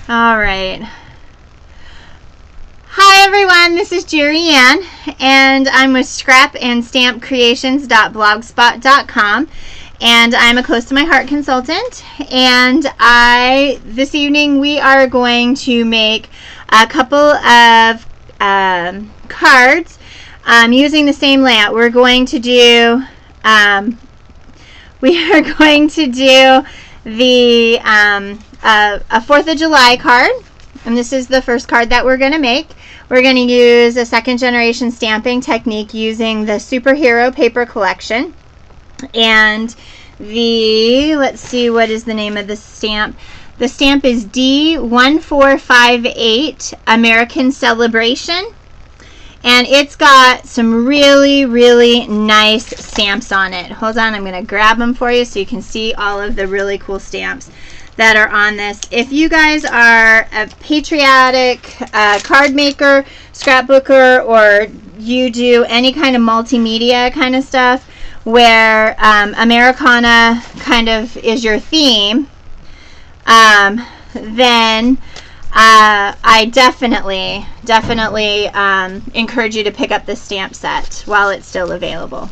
All right. Hi everyone, this is Gerriann, and I'm with scrapandstampcreations.blogspot.com, and I'm a close to my heart consultant. And this evening we are going to make a couple of cards using the same layout. We're going to do the a 4th of July card, and this is the first card that we're going to make. We're going to use a second generation stamping technique using the Superhero paper collection. And let's see, what is the name of the stamp? The stamp is D1458 American Celebration. And it's got some really, really nice stamps on it. Hold on, I'm going to grab them for you so you can see all of the really cool stamps that are on this. If you guys are a patriotic card maker, scrapbooker, or you do any kind of multimedia kind of stuff where Americana kind of is your theme, then I definitely encourage you to pick up this stamp set while it's still available.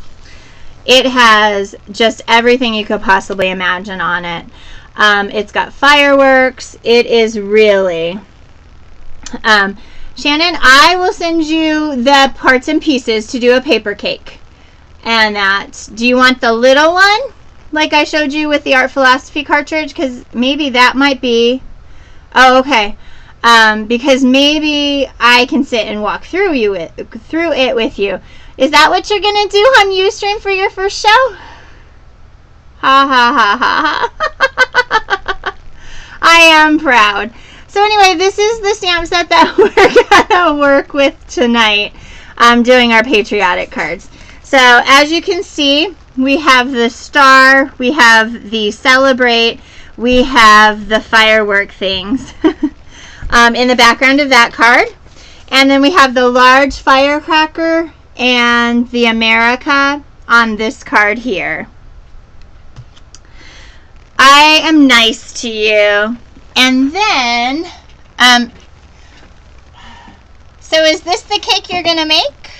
It has just everything you could possibly imagine on it. It's got fireworks. It is really Shannon, I will send you the parts and pieces to do a paper cake. And do you want the little one like I showed you with the Art Philosophy cartridge? Because maybe that might be, oh, okay. Because maybe I can sit and walk through it with you. Is that what you're gonna do on Ustream for your first show? Ha ha ha ha ha. I am proud. So anyway, this is the stamp set that we're gonna work with tonight, doing our patriotic cards. So as you can see, we have the star, we have the celebrate, we have the firework things in the background of that card. And then we have the large firecracker and the America on this card here. I am nice to you. And then, so is this the cake you're going to make?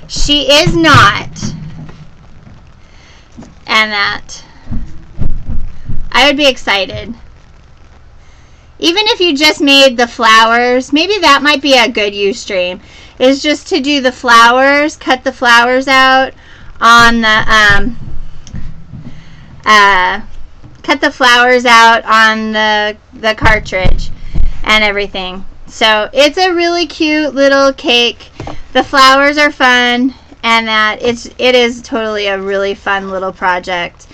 She is not. And I would be excited. Even if you just made the flowers, maybe that might be a good Ustream, is just to do the flowers, cut the flowers out on the the cartridge and everything. So it's a really cute little cake. The flowers are fun, and it is totally a really fun little project.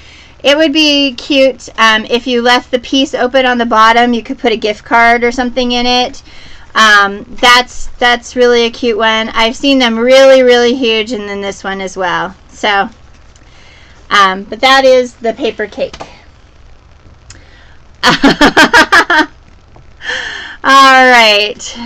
It would be cute if you left the piece open on the bottom. You could put a gift card or something in it. That's really a cute one. I've seen them really, really huge, and then this one as well. So, but that is the paper cake. All right.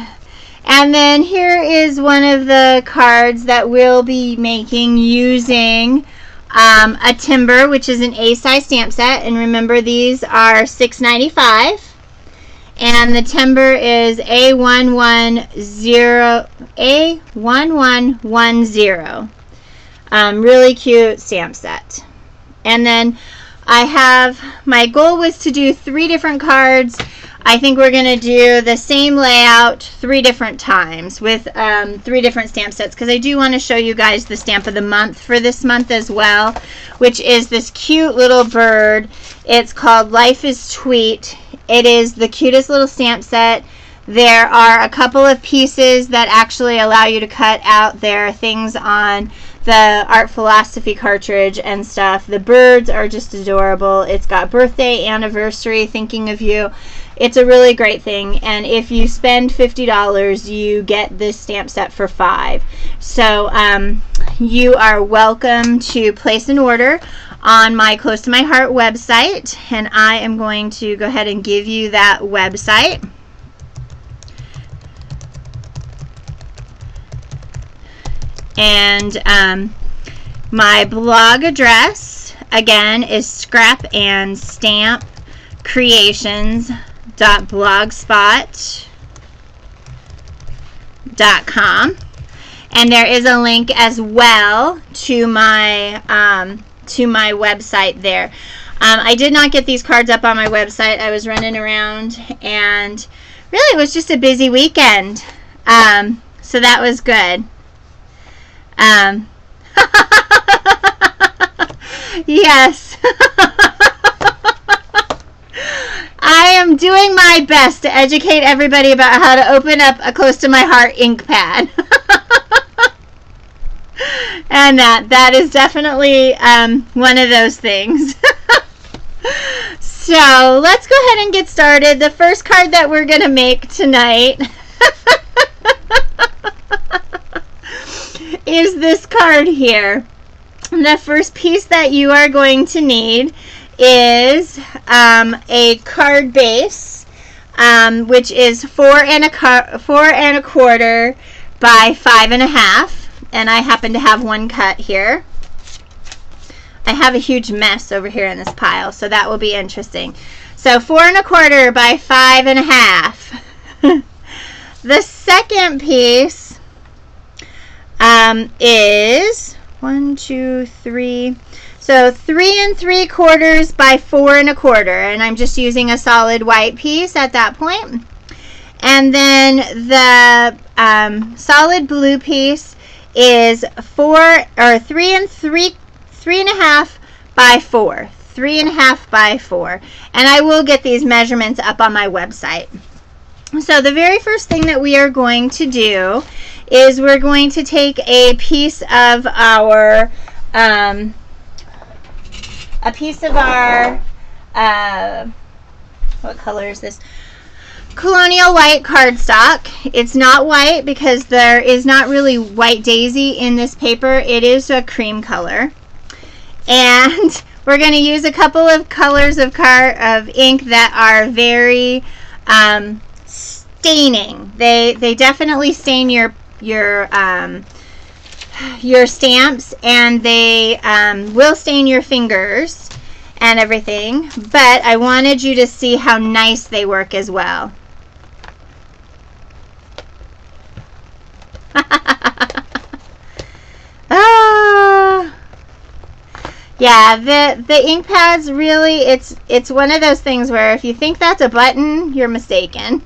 And then here is one of the cards that we'll be making using a timber, which is an A-size stamp set, and remember these are $6.95, and the timber is A1110. Really cute stamp set. And then my goal was to do 3 different cards. I think we're going to do the same layout 3 different times with 3 different stamp sets, because I do want to show you guys the stamp of the month for this month as well, which is this cute little bird. It's called Life is Tweet. It is the cutest little stamp set. There are a couple of pieces that actually allow you to cut out their things on the Art Philosophy cartridge and stuff. The birds are just adorable. It's got birthday, anniversary, thinking of you. It's a really great thing, and if you spend $50, you get this stamp set for $5. So you are welcome to place an order on my Close to My Heart website, and I am going to go ahead and give you that website. And my blog address, again, is scrapandstampcreations.blogspot.com. And there is a link as well to my website there. I did not get these cards up on my website. I was running around, and really it was just a busy weekend. So that was good. Yes. I am doing my best to educate everybody about how to open up a close to my heart ink pad. And that is definitely one of those things. So let's go ahead and get started. The first card that we're going to make tonight is this card here. The first piece that you are going to need is a card base, which is 4 1/4 by 5 1/2. And I happen to have one cut here. I have a huge mess over here in this pile, so that will be interesting. So 4 1/4 by 5 1/2. The second piece is 1, 2, 3. So 3 3/4 by 4 1/4, and I'm just using a solid white piece at that point. And then the solid blue piece is 3 1/2 by 4. 3 1/2 by 4. And I will get these measurements up on my website. So the very first thing that we are going to do is we're going to take a piece of our what color is this? Colonial white cardstock. It's not white because there is not really white daisy in this paper. It is a cream color. And we're going to use a couple of colors of ink that are very staining. They definitely stain your stamps, and they will stain your fingers and everything. But I wanted you to see how nice they work as well. Yeah, the ink pads, really, it's one of those things where if you think that's a button, you're mistaken.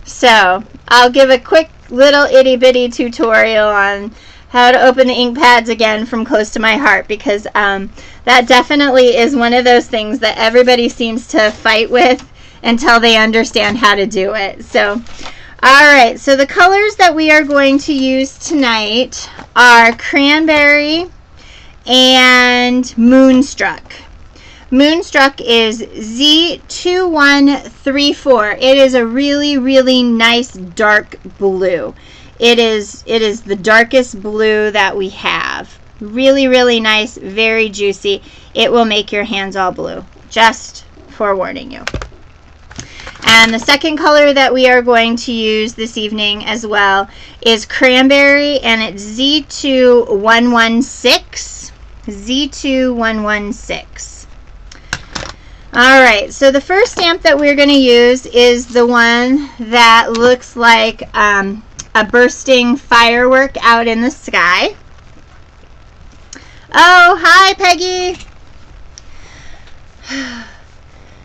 So I'll give a quick little itty bitty tutorial on how to open the ink pads again from close to my heart, because that definitely is one of those things that everybody seems to fight with until they understand how to do it. So alright, so the colors that we are going to use tonight are Cranberry and Moonstruck. Moonstruck is Z2134. It is a really, really nice dark blue. It is the darkest blue that we have. Really, really nice, very juicy. It will make your hands all blue. Just forewarning you. And the second color that we are going to use this evening as well is Cranberry, and it's Z2116. Z2116. Alright, so the first stamp that we're going to use is the one that looks like a bursting firework out in the sky. Oh, hi Peggy!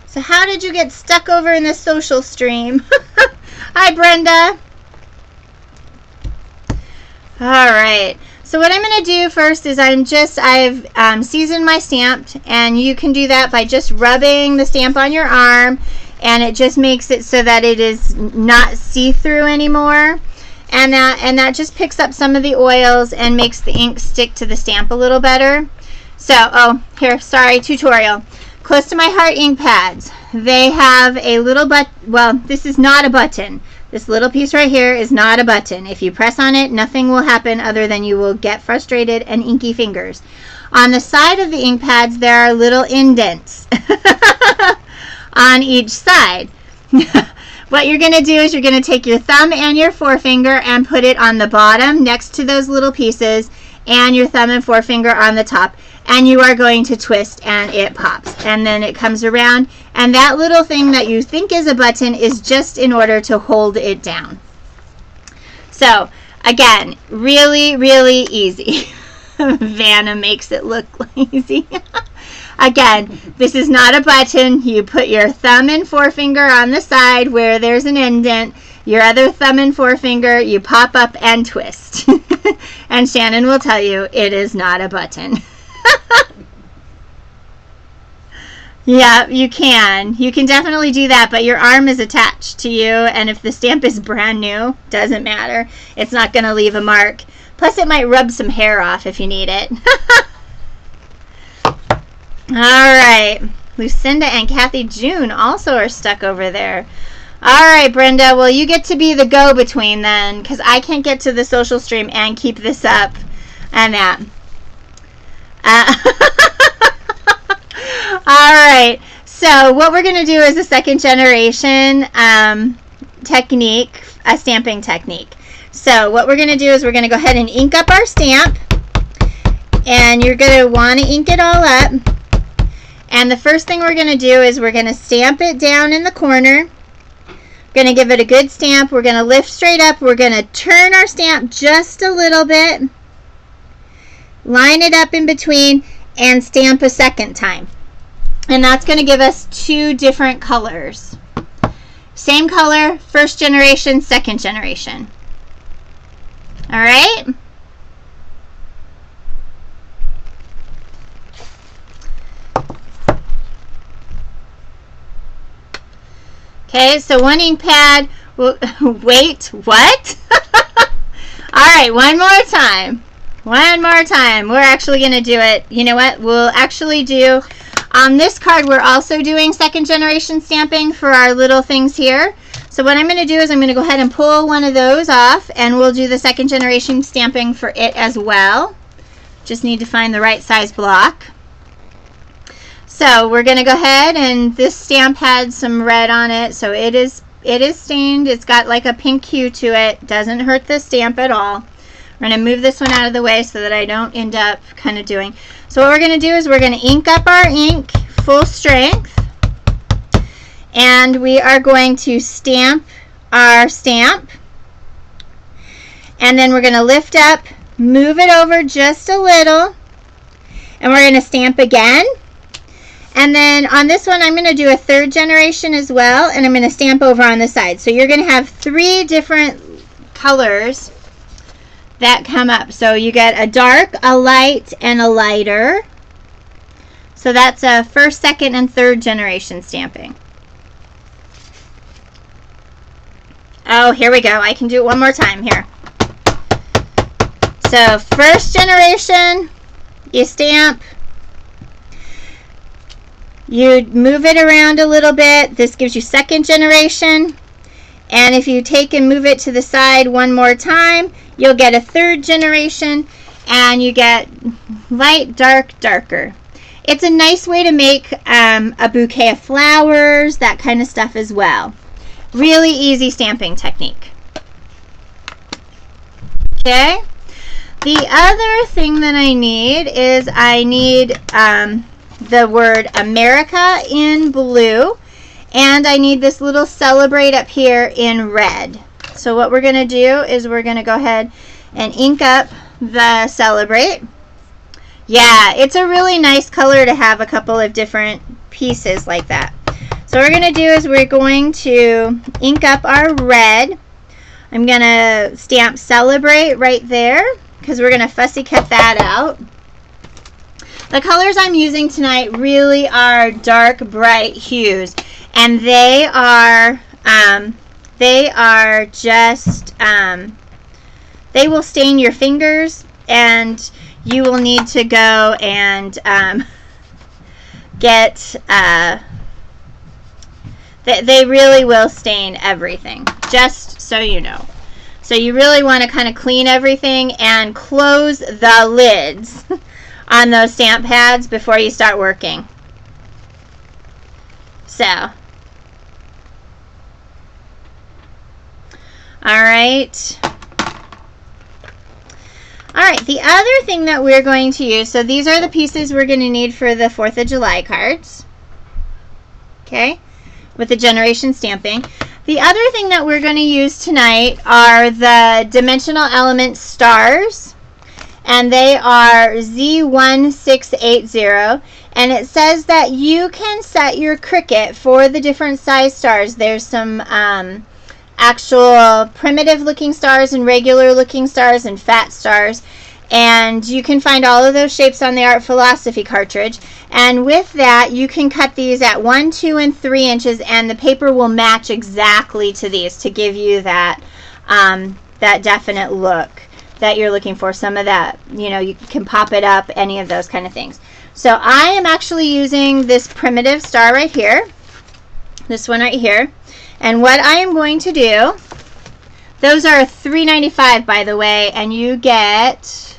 So how did you get stuck over in the social stream? Hi Brenda! Alright. So what I'm going to do first is I've seasoned my stamp, and you can do that by just rubbing the stamp on your arm, and it just makes it so that it is not see-through anymore, and that just picks up some of the oils and makes the ink stick to the stamp a little better. So, oh, here, sorry, tutorial. Close to my heart ink pads. They have a little well, this is not a button. This little piece right here is not a button. If you press on it, nothing will happen other than you will get frustrated and inky fingers. On the side of the ink pads, there are little indents on each side. What you're going to do is you're going to take your thumb and your forefinger and put it on the bottom next to those little pieces, and your thumb and forefinger on the top, and you are going to twist and it pops, and then it comes around, and that little thing that you think is a button is just in order to hold it down. So again, really, really easy. Vanna makes it look easy. Again, this is not a button. You put your thumb and forefinger on the side where there's an indent, your other thumb and forefinger, you pop up and twist. And Shannon will tell you it is not a button. Yeah, you can. You can definitely do that, but your arm is attached to you, and if the stamp is brand new, doesn't matter. It's not going to leave a mark. Plus, it might rub some hair off if you need it. All right. Lucinda and Kathy June also are stuck over there. All right, Brenda. Well, you get to be the go-between then, because I can't get to the social stream and keep this up and that. All right, so what we're going to do is a second generation technique, a stamping technique. So what we're going to do is we're going to go ahead and ink up our stamp, and you're going to want to ink it all up. And the first thing we're going to do is we're going to stamp it down in the corner. We're going to give it a good stamp. We're going to lift straight up. We're going to turn our stamp just a little bit, line it up in between, and stamp a second time. And that's going to give us two different colors. Same color, first generation, second generation. All right? Okay, so one ink pad. Wait, what? All right, one more time. One more time. We're actually going to do it. You know what? We'll actually do... On this card, we're also doing second generation stamping for our little things here. So what I'm going to do is I'm going to go ahead and pull one of those off, and we'll do the second generation stamping for it as well. Just need to find the right size block. So we're going to go ahead, and this stamp had some red on it, so it is stained. It's got like a pink hue to it. Doesn't hurt the stamp at all. We're going to move this one out of the way so that I don't end up kind of doing. So what we're going to do is we're going to ink up our ink full strength, and we are going to stamp our stamp, and then we're going to lift up, move it over just a little, and we're going to stamp again. And then on this one, I'm going to do a third generation as well, and I'm going to stamp over on the side. So you're going to have three different colors that come up. So you get a dark, a light, and a lighter. So that's a first, second, and third generation stamping. Oh, here we go. I can do it one more time here. So first generation, you stamp. You move it around a little bit. This gives you second generation. And if you take and move it to the side one more time, you'll get a third generation, and you get light, dark, darker. It's a nice way to make a bouquet of flowers, that kind of stuff as well. Really easy stamping technique. Okay. The other thing that I need is I need the word America in blue, and I need this little celebrate up here in red. So what we're going to do is we're going to go ahead and ink up the celebrate. Yeah, it's a really nice color to have a couple of different pieces like that. So what we're going to do is we're going to ink up our red. I'm going to stamp celebrate right there because we're going to fussy cut that out. The colors I'm using tonight really are dark, bright hues, and they are just, they will stain your fingers, and you will need to go and get, they really will stain everything, just so you know. So you really want to kind of clean everything and close the lids on those stamp pads before you start working. So All right. All right, the other thing that we're going to use, so these are the pieces we're going to need for the 4th of July cards, okay, with the generation stamping. The other thing that we're going to use tonight are the dimensional element stars, and they are Z1680, and it says that you can set your Cricut for the different size stars. There's some actual primitive looking stars and regular looking stars and fat stars, and you can find all of those shapes on the Art Philosophy cartridge. And with that, you can cut these at 1, 2, and 3 inches, and the paper will match exactly to these to give you that that definite look that you're looking for. Some of that, you know, you can pop it up, any of those kind of things. So I am actually using this primitive star right here, this one right here. And what I am going to do, those are $3.95 by the way, and you get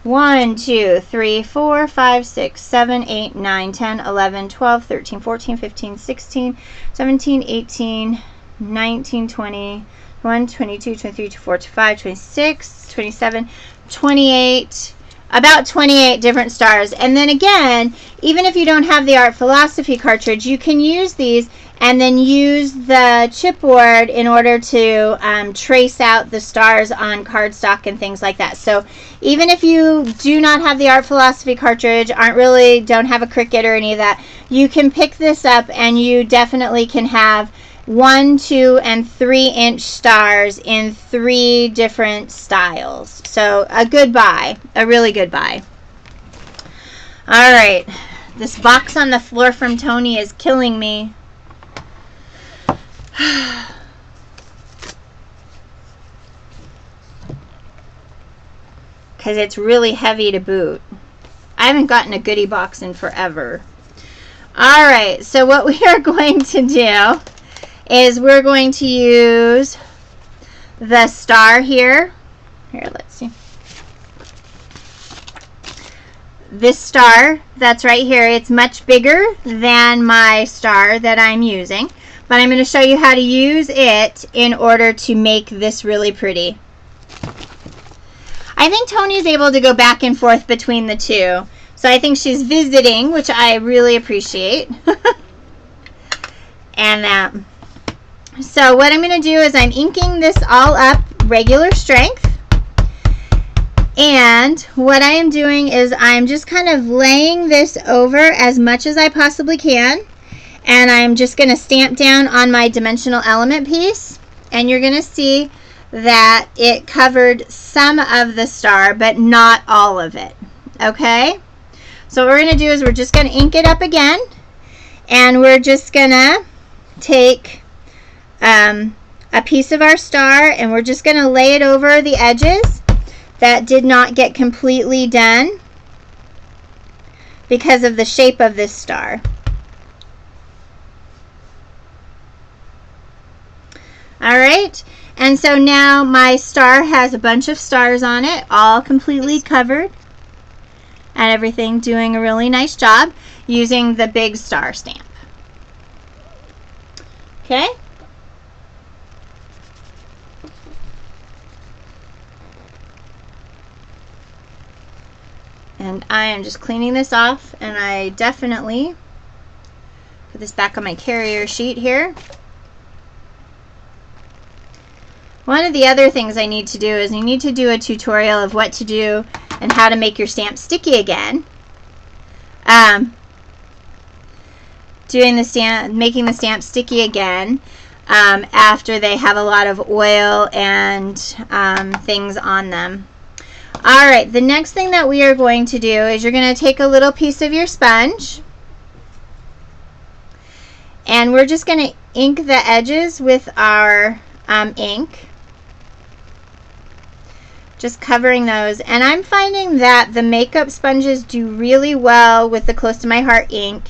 1, 2, 3, 4, 5, 6, 7, 8, 9, 10, 11, 12, 13, 14, 15, 16, 17, 18, 19, 20, 21, 22, 23, 24, 25, 26, 27, 28, about 28 different stars. And then again, even if you don't have the Art Philosophy cartridge, you can use these and then use the chipboard in order to trace out the stars on cardstock and things like that. So even if you do not have the Art Philosophy cartridge, don't have a Cricut or any of that, you can pick this up and you definitely can have 1, 2, and 3 inch stars in 3 different styles. So a good buy, a really good buy. All right, this box on the floor from Tony is killing me. Because it's really heavy to boot. I haven't gotten a goodie box in forever. All right, so what we are going to do is we're going to use the star here. Here, let's see. This star that's right here, it's much bigger than my star that I'm using, but I'm going to show you how to use it in order to make this really pretty. I think Tony's able to go back and forth between the two, so I think she's visiting, which I really appreciate. And so what I'm going to do is I'm inking this all up regular strength. And what I am doing is I'm just kind of laying this over as much as I possibly can. And I'm just going to stamp down on my dimensional element piece. And you're going to see that it covered some of the star, but not all of it. Okay? So what we're going to do is we're just going to ink it up again. And we're just going to take a piece of our star and we're just going to lay it over the edges that did not get completely done because of the shape of this star. All right, and so now my star has a bunch of stars on it, all completely covered and everything, doing a really nice job using the big star stamp. Okay. And I am just cleaning this off, and I definitely put this back on my carrier sheet here. One of the other things I need to do is I need to do a tutorial of what to do and how to make your stamp sticky again. Making the stamp sticky again after they have a lot of oil and things on them. Alright, the next thing that we are going to do is you're going to take a little piece of your sponge and we're just going to ink the edges with our ink, just covering those. And I'm finding that the makeup sponges do really well with the Close to My Heart ink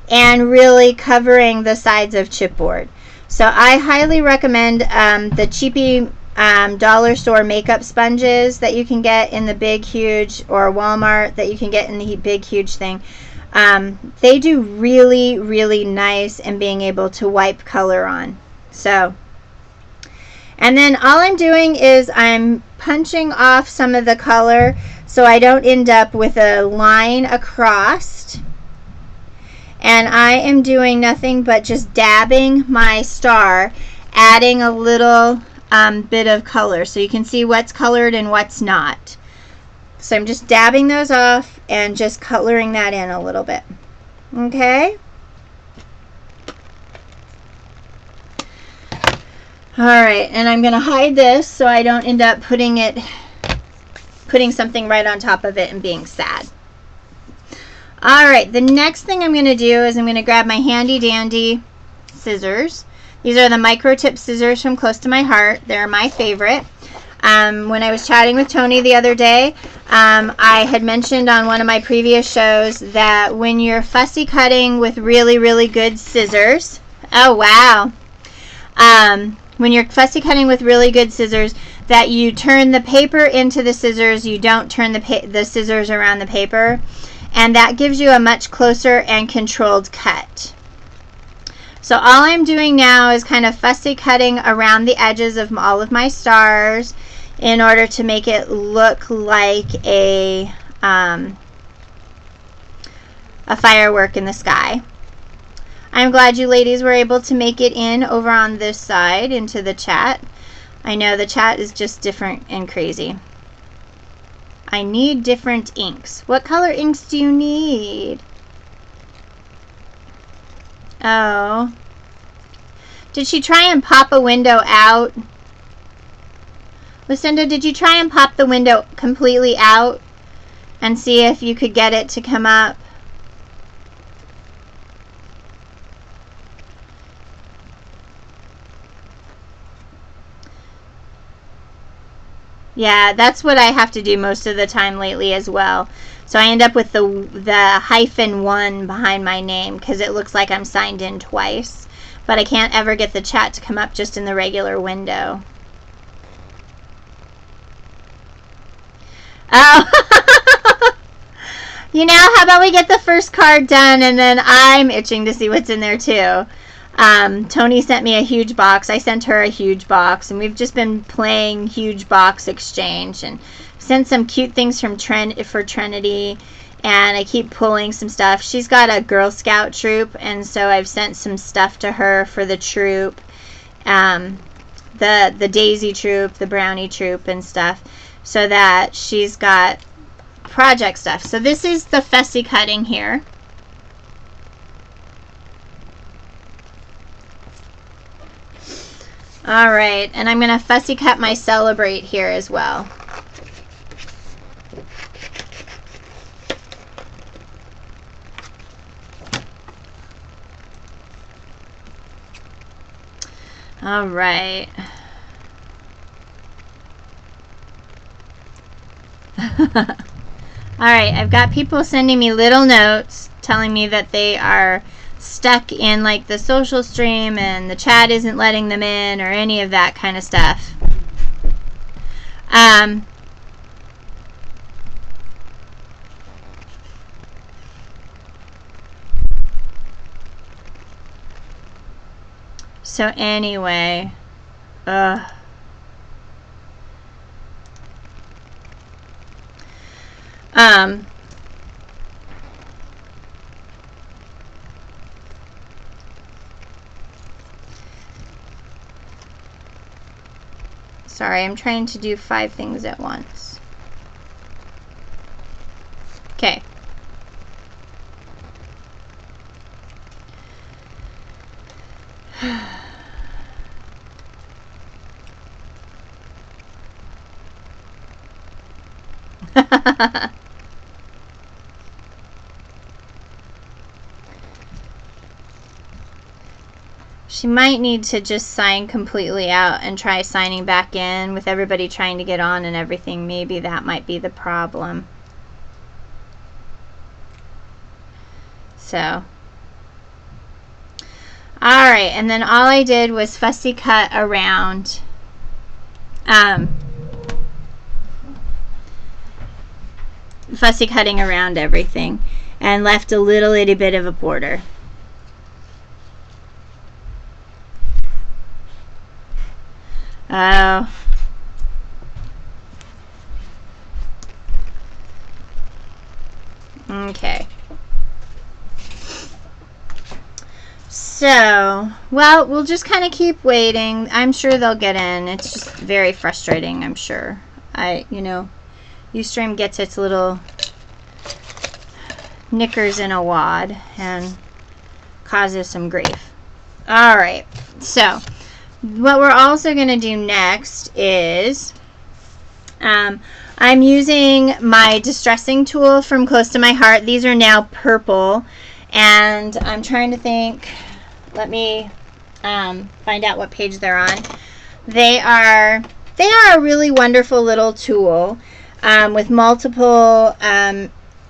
and really covering the sides of chipboard. So I highly recommend the cheapy dollar store makeup sponges that you can get in the big huge, or Walmart that you can get in the big huge thing. They do really, really nice in being able to wipe color on. So, And then all I'm doing is I'm punching off some of the color so I don't end up with a line across. And I am doing nothing but just dabbing my star, adding a little bit of color so you can see what's colored and what's not. So I'm just dabbing those off and just coloring that in a little bit. Okay? Alright, and I'm going to hide this so I don't end up putting something right on top of it and being sad. Alright, the next thing I'm going to do is I'm going to grab my handy dandy scissors. These are the micro tip scissors from Close to My Heart. They're my favorite. When I was chatting with Tony the other day, I had mentioned on one of my previous shows that when you're fussy cutting with really, really good scissors, oh wow, when you're fussy cutting with really good scissors, that you turn the paper into the scissors, you don't turn the scissors around the paper, and that gives you a much closer and controlled cut. So all I'm doing now is kind of fussy cutting around the edges of all of my stars in order to make it look like a firework in the sky. I'm glad you ladies were able to make it in over on this side into the chat. I know the chat is just different and crazy. I need different inks. What color inks do you need? Oh. Did she try and pop a window out? Lucinda, did you try and pop the window completely out and see if you could get it to come up? Yeah, that's what I have to do most of the time lately as well. So I end up with the -1 behind my name because it looks like I'm signed in twice. But I can't ever get the chat to come up just in the regular window. Oh, you know, how about we get the first card done and then I'm itching to see what's in there too. Tony sent me a huge box. I sent her a huge box, and we've just been playing huge box exchange and sent some cute things from for Trinity, and I keep pulling some stuff. She's got a Girl Scout troop, and so I've sent some stuff to her for the troop, the Daisy troop, the Brownie troop and stuff, so that she's got project stuff. So this is the fussy cutting here. Alright, and I'm going to fussy cut my Celebrate here as well. Alright. Alright, I've got people sending me little notes telling me that they are stuck in like the social stream and the chat isn't letting them in or any of that kind of stuff. So anyway, sorry, I'm trying to do 5 things at once. Okay. She might need to just sign completely out and try signing back in with everybody trying to get on and everything. Maybe that might be the problem. So, alright, and then all I did was fussy cut around fussy cutting around everything and left a little itty bit of a border. Oh. Okay. So, well, we'll just kind of keep waiting. I'm sure they'll get in. It's just very frustrating, I'm sure. Ustream gets its little knickers in a wad and causes some grief. All right. So, what we're also going to do next is I'm using my distressing tool from Close to My Heart. These are now purple, and I'm trying to think. Let me find out what page they're on. They are a really wonderful little tool with multiple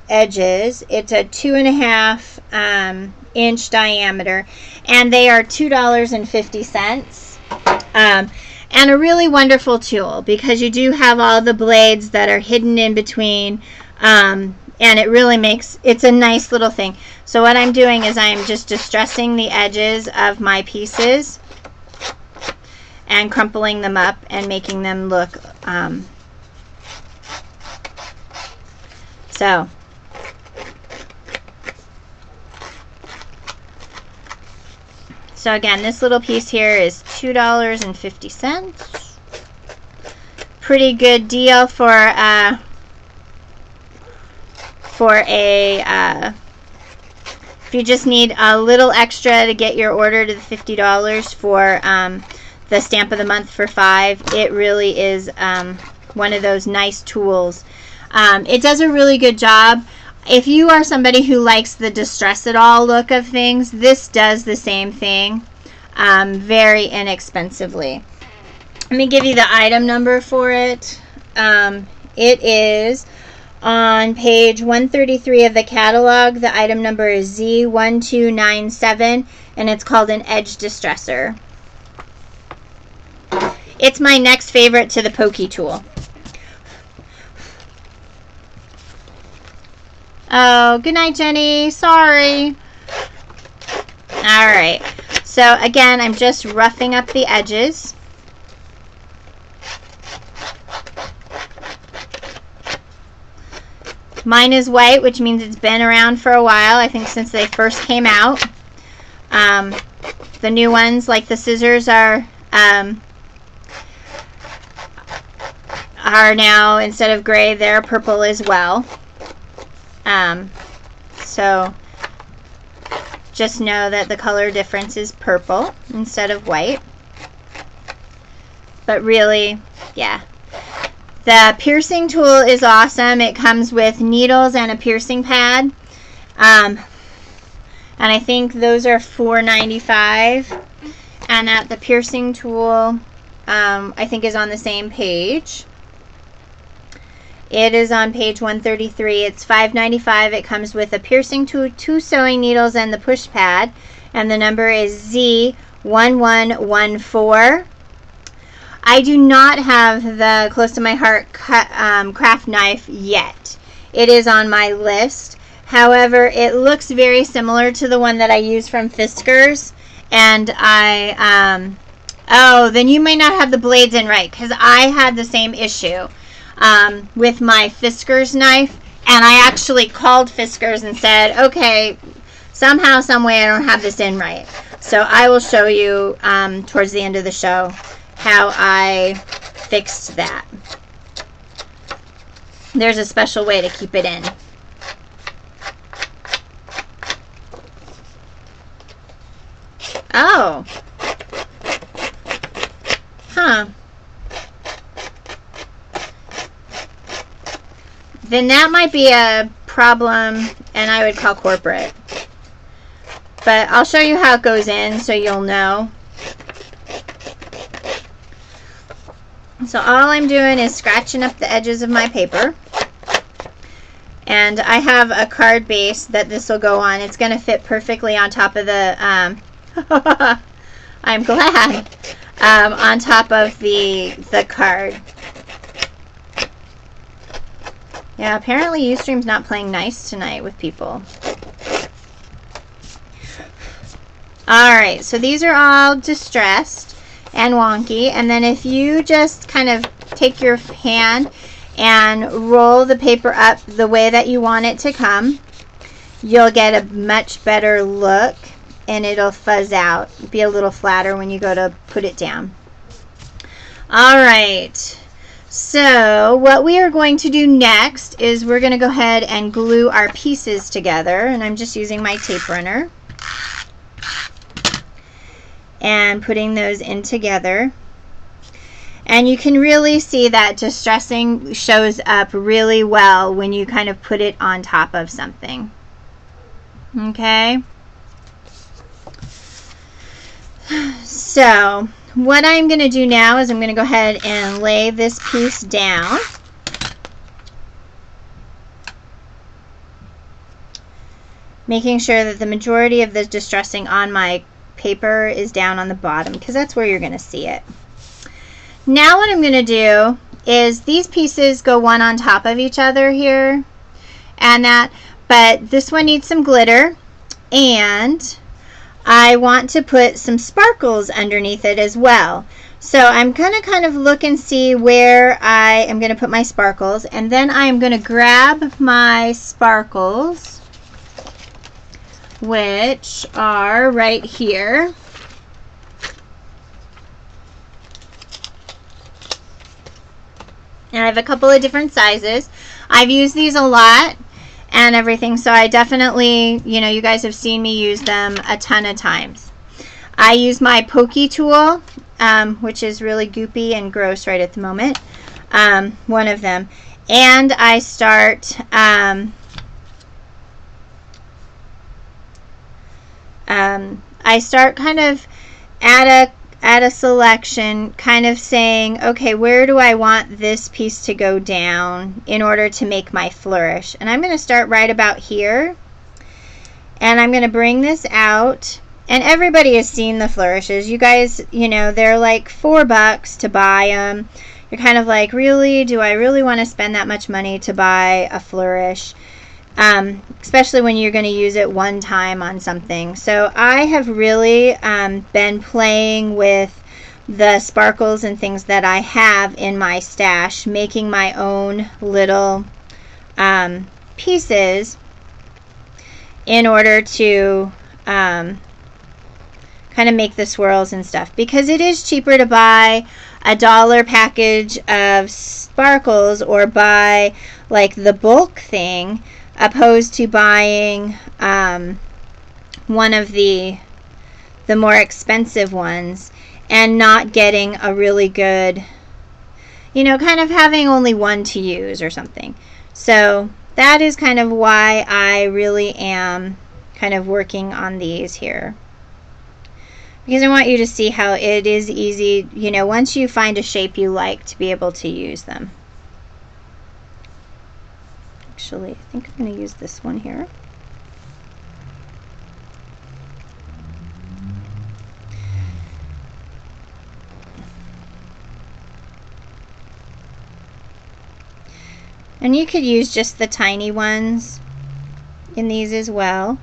edges. It's a 2.5 inch diameter, and they are $2.50. And a really wonderful tool because you do have all the blades that are hidden in between, and it really it's a nice little thing. So what I'm doing is I'm just distressing the edges of my pieces and crumpling them up and making them look so. So again, this little piece here is $2.50. Pretty good deal for a if you just need a little extra to get your order to the $50 for the stamp of the month for $5. It really is one of those nice tools. It does a really good job. If you are somebody who likes the distress it all look of things, this does the same thing very inexpensively. Let me give you the item number for it. It is on page 133 of the catalog. The item number is Z1297, and it's called an edge distressor. It's my next favorite to the pokey tool. Oh, good night, Jenny. Sorry. All right. So again, I'm just roughing up the edges. Mine is white, which means it's been around for a while. I think since they first came out. The new ones, like the scissors, are now, instead of gray, they're purple as well. So just know that the color difference is purple instead of white. But really, yeah. The piercing tool is awesome. It comes with needles and a piercing pad. And I think those are $4.95. And that the piercing tool, I think, is on the same page. It is on page 133. It's $5.95. It comes with a piercing tool, 2 sewing needles, and the push pad. And the number is Z1114. I do not have the Close to My Heart craft knife yet. It is on my list. However, it looks very similar to the one that I use from Fiskars. And oh, then you may not have the blades in right, because I had the same issue with my Fiskars knife, and I actually called Fiskars and said, okay, somehow, some way I don't have this in right. So I will show you towards the end of the show how I fixed that. There's a special way to keep it in. Oh. Huh. Then that might be a problem, and I would call corporate. But I'll show you how it goes in so you'll know. So all I'm doing is scratching up the edges of my paper. And I have a card base that this will go on. It's going to fit perfectly on top of the, I'm glad, on top of the card. Yeah, apparently Ustream's not playing nice tonight with people. Alright, so these are all distressed. and wonky. And then if you just kind of take your hand and roll the paper up the way that you want it to come, you'll get a much better look, and it'll fuzz out, be a little flatter when you go to put it down. All right, so what we are going to do next is we're going to go ahead and glue our pieces together, and I'm just using my tape runner and putting those in together. And you can really see that distressing shows up really well when you kind of put it on top of something. Okay, so what I'm going to do now is I'm going to go ahead and lay this piece down. Making sure that the majority of the distressing on my paper is down on the bottom, because that's where you're going to see it. Now what I'm going to do is these pieces go one on top of each other here, and that, but this one needs some glitter, and I want to put some sparkles underneath it as well. So I'm going to kind of look and see where I am going to put my sparkles, and then I am going to grab my sparkles, which are right here. And I have a couple of different sizes. I've used these a lot and everything, so I definitely, you know, you guys have seen me use them a ton of times. I use my pokey tool, which is really goopy and gross right at the moment, one of them, and I start kind of at a selection, kind of saying, okay, where do I want this piece to go down in order to make my flourish? And I'm going to start right about here, and I'm going to bring this out. And everybody has seen the flourishes. You guys, you know, they're like $4 to buy them. You're kind of like, really? Do I really want to spend that much money to buy a flourish? Especially when you're going to use it one time on something. So I have really been playing with the sparkles and things that I have in my stash, making my own little pieces in order to kind of make the swirls and stuff, because it is cheaper to buy $1 package of sparkles or buy like the bulk thing, opposed to buying one of the more expensive ones and not getting a really good, you know, kind of having only one to use or something. So that is kind of why I really am kind of working on these here, because I want you to see how it is easy, you know, once you find a shape you like, to be able to use them. Actually, I think I'm going to use this one here. And you could use just the tiny ones in these as well.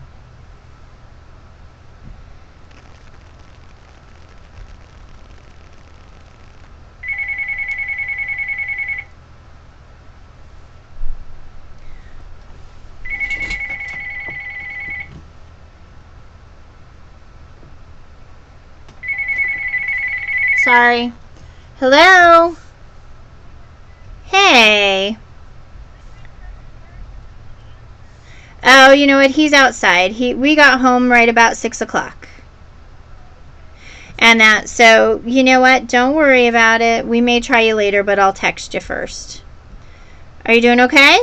Sorry. Hello? Hey. Oh, you know what? He's outside. We got home right about 6 o'clock. And that, so, you know what? Don't worry about it. We may try you later, but I'll text you first. Are you doing okay?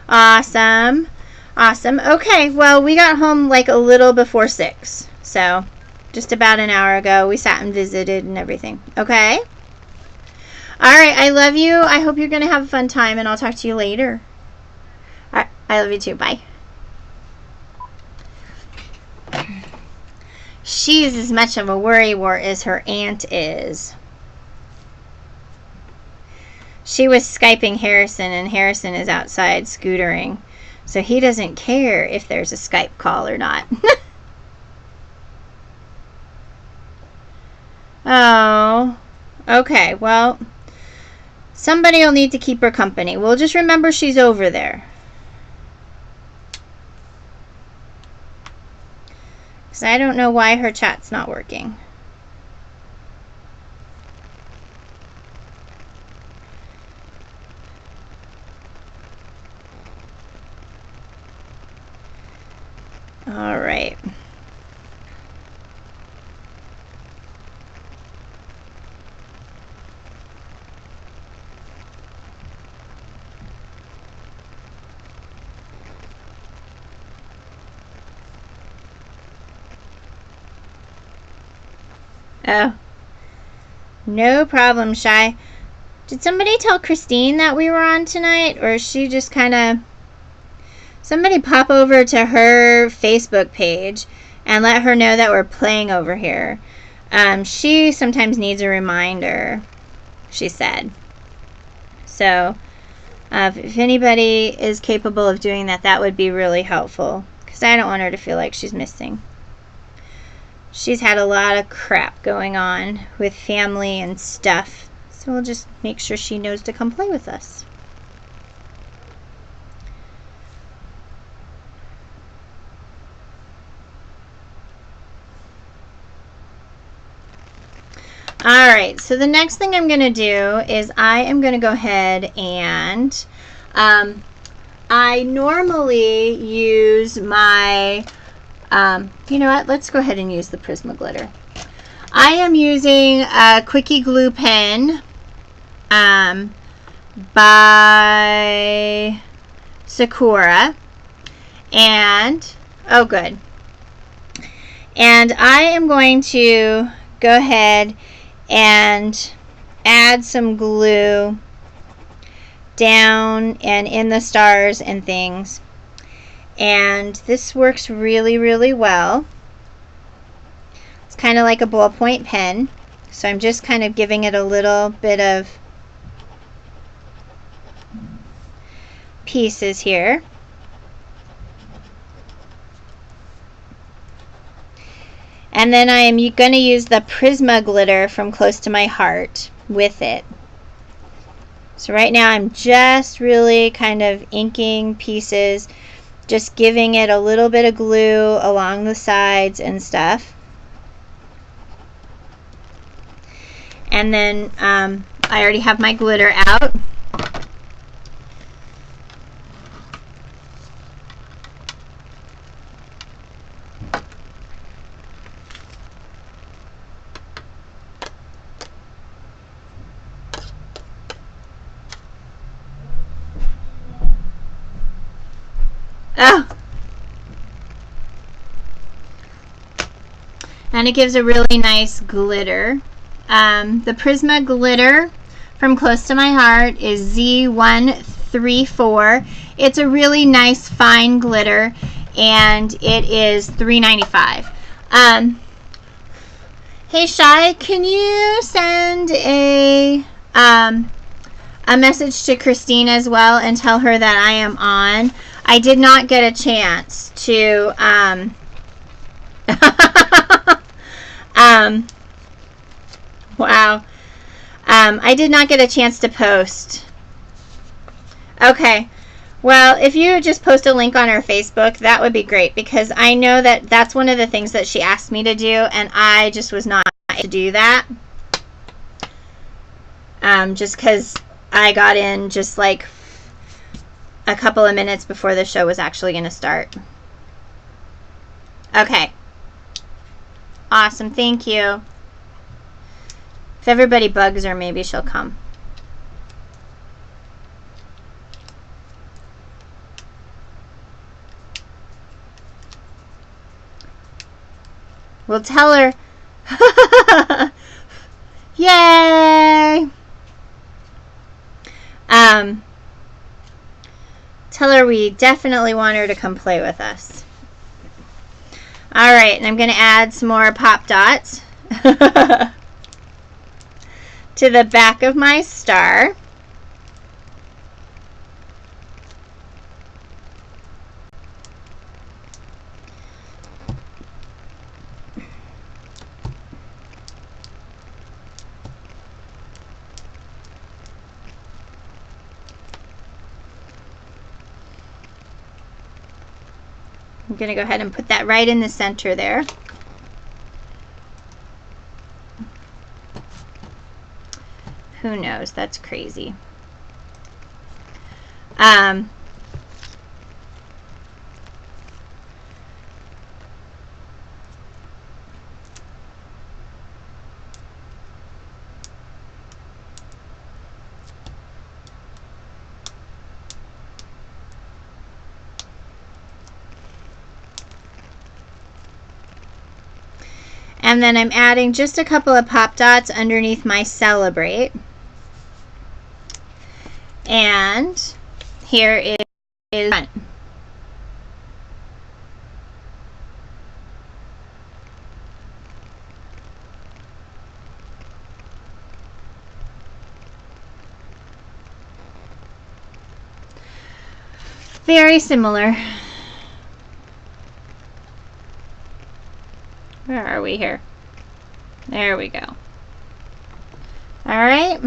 Awesome. Awesome. Okay, well, we got home like a little before 6. So, just about an hour ago. We sat and visited and everything. Okay? All right, I love you. I hope you're going to have a fun time, and I'll talk to you later. All right, I love you too. Bye. She's as much of a worrywart as her aunt is. She was Skyping Harrison, and Harrison is outside scootering. So he doesn't care if there's a Skype call or not. Oh, okay. Well, somebody will need to keep her company. We'll just remember she's over there. Because I don't know why her chat's not working. All right. Oh, no problem, Shy. Did somebody tell Christine that we were on tonight? Or is she just kind of... Somebody pop over to her Facebook page and let her know that we're playing over here. She sometimes needs a reminder, she said. So, if anybody is capable of doing that, that would be really helpful. Because I don't want her to feel like she's missing. She's had a lot of crap going on with family and stuff. So we'll just make sure she knows to come play with us. Alright, so the next thing I'm going to do is I am going to go ahead and I normally use my, you know what, let's go ahead and use the Prisma glitter. I am using a Quickie Glue pen by Sakura, and, oh good, and I am going to go ahead and add some glue down and in the stars and things, and this works really, really well. It's kind of like a ballpoint pen, so I'm just kind of giving it a little bit of pieces here. And then I am going to use the Prisma glitter from Close to My Heart with it. So right now I'm just really kind of inking pieces, just giving it a little bit of glue along the sides and stuff. And then I already have my glitter out. Oh! And it gives a really nice glitter. The Prisma glitter from Close to My Heart is Z134. It's a really nice fine glitter, and it is $3.95. Hey Shy, can you send a message to Christine as well and tell her that I am on? I did not get a chance to wow. I did not get a chance to post. Okay. Well, if you just post a link on her Facebook, that would be great, because I know that that's one of the things that she asked me to do, and I just was not able to do that. Just because I got in just like a couple of minutes before the show was actually going to start. Okay. Awesome. Thank you. If everybody bugs her, maybe she'll come. We'll tell her. Yay! Tell her we definitely want her to come play with us. Alright, and I'm going to add some more pop dots to the back of my star. I'm going to go ahead and put that right in the center there. Who knows? That's crazy. And then I'm adding just a couple of pop dots underneath my Celebrate. And here is front. Very similar. Where are we here? There we go. All right.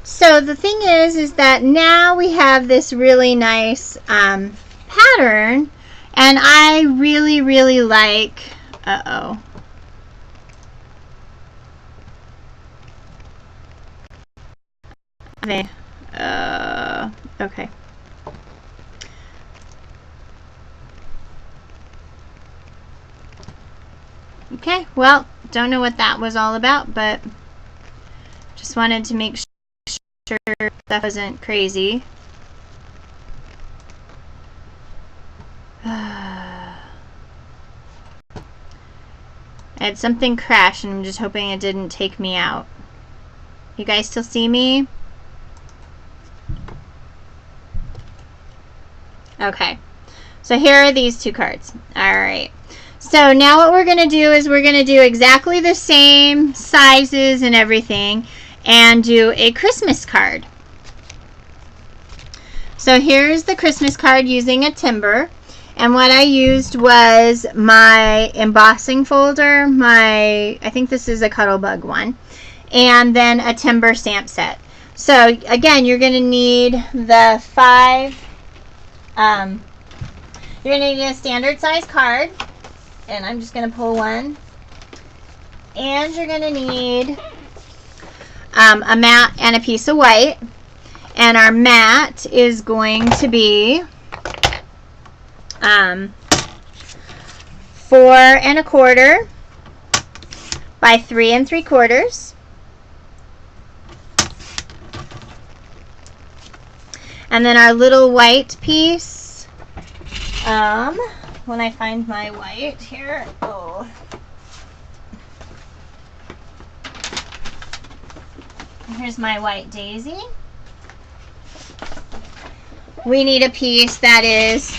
So the thing is that now we have this really nice pattern, and I really, really like, uh-oh. Okay. Okay, well, don't know what that was all about, but just wanted to make sure that wasn't crazy. I had something crash, and I'm just hoping it didn't take me out. You guys still see me? Okay, so here are these two cards. All right. So now what we're going to do is we're going to do exactly the same sizes and everything and do a Christmas card. So here's the Christmas card using a timber. And what I used was my embossing folder, I think this is a Cuttlebug one, and then a timber stamp set. So again, you're going to need the you're going to need a standard size card. And I'm just going to pull one. And you're going to need a mat and a piece of white. And our mat is going to be 4 1/4 by 3 3/4. And then our little white piece, when I find my white here, here's my white daisy. We need a piece that is,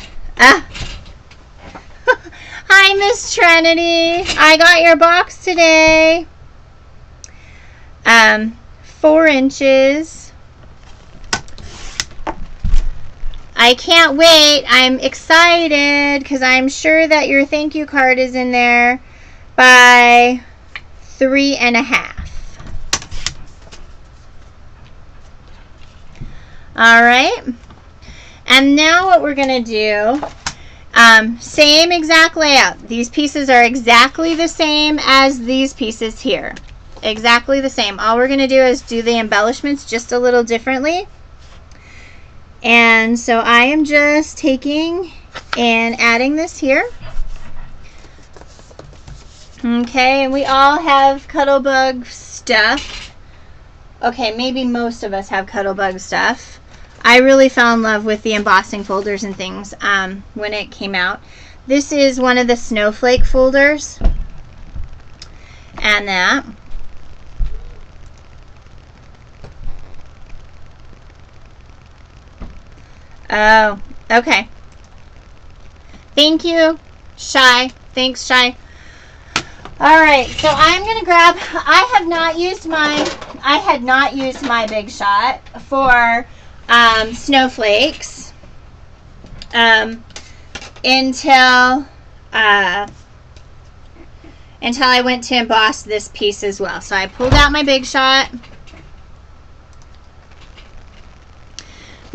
hi Miss Trinity, I got your box today. 4 inches. I can't wait. I'm excited because I'm sure that your thank you card is in there by 3 1/2. All right. And now what we're going to do, same exact layout. These pieces are exactly the same as these pieces here. Exactly the same. All we're going to do is do the embellishments just a little differently. And so I am just taking and adding this here. Okay, and we all have Cuttlebug stuff. Okay, maybe most of us have Cuttlebug stuff. I really fell in love with the embossing folders and things when it came out. This is one of the snowflake folders. And that. Oh, okay. Thank you, Shy. Thanks, Shy. All right, so I'm gonna grab. I had not used my Big Shot for snowflakes until I went to emboss this piece as well. So I pulled out my Big Shot.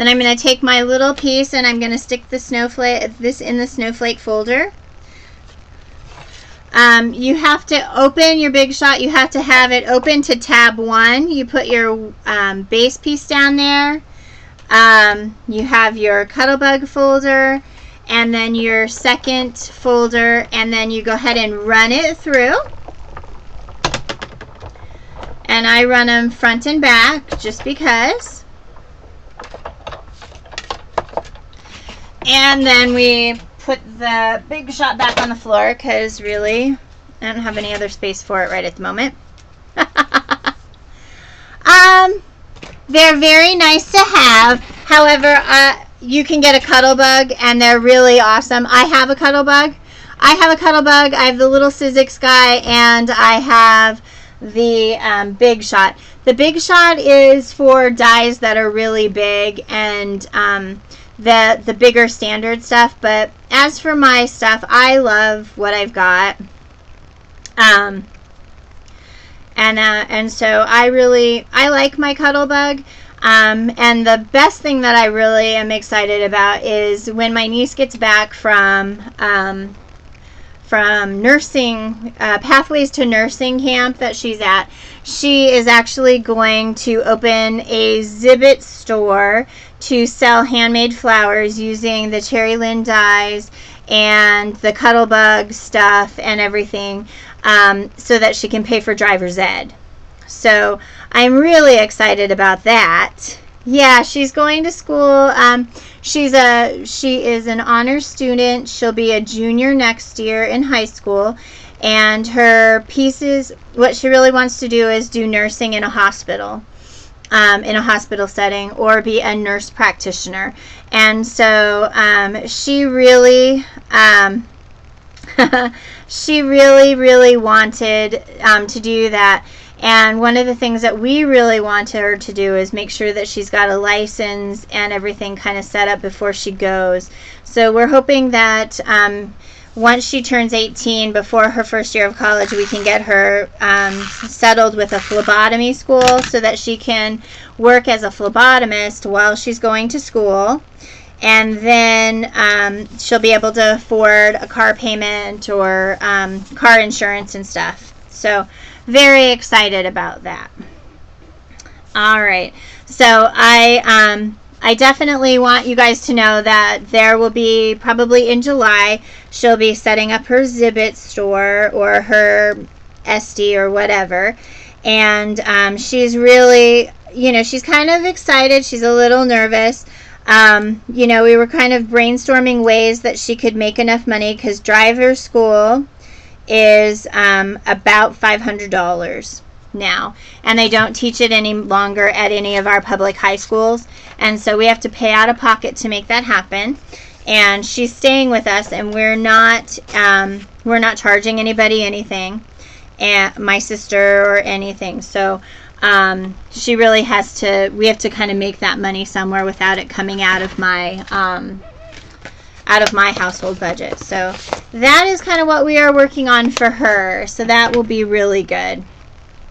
Then I'm going to take my little piece and I'm going to stick this in the snowflake folder. You have to open your Big Shot. You have to have it open to tab 1. You put your base piece down there. You have your Cuttlebug folder and then your second folder, and then you go ahead and run it through. And I run them front and back just because. And then we put the Big Shot back on the floor because really I don't have any other space for it right at the moment. They're very nice to have. However, you can get a Cuttlebug and they're really awesome. I have a Cuttlebug. I have the little Sizzix guy, and I have the Big Shot. The Big Shot is for dies that are really big and the bigger standard stuff. But as for my stuff, I love what I've got. And so I like my Cuttlebug. And the best thing that I really am excited about is when my niece gets back from nursing, Pathways to Nursing camp that she's at, she is actually going to open a Zibbet store to sell handmade flowers using the Cherry Lynn dies and the Cuttlebug stuff and everything, so that she can pay for driver's ed. So I'm really excited about that. Yeah, she's going to school. She is an honors student. She'll be a junior next year in high school. And her pieces, what she really wants to do is do nursing in a hospital setting, or be a nurse practitioner. And so she really wanted to do that. And one of the things that we really want her to do is make sure that she's got a license and everything kind of set up before she goes. So we're hoping that once she turns 18, before her first year of college, we can get her settled with a phlebotomy school so that she can work as a phlebotomist while she's going to school. And then she'll be able to afford a car payment or car insurance and stuff. So very excited about that. All right. So I definitely want you guys to know that there will be, probably in July, she'll be setting up her Zibbet store or her SD or whatever. And she's really, she's kind of excited. She's a little nervous. We were kind of brainstorming ways that she could make enough money, because driver's school is about $500 now, and they don't teach it any longer at any of our public high schools, and so we have to pay out of pocket to make that happen. And she's staying with us, and we're not charging anybody anything, and my sister or anything. So she really we have to kind of make that money somewhere without it coming out of my household budget. So that is kind of what we are working on for her. So that will be really good.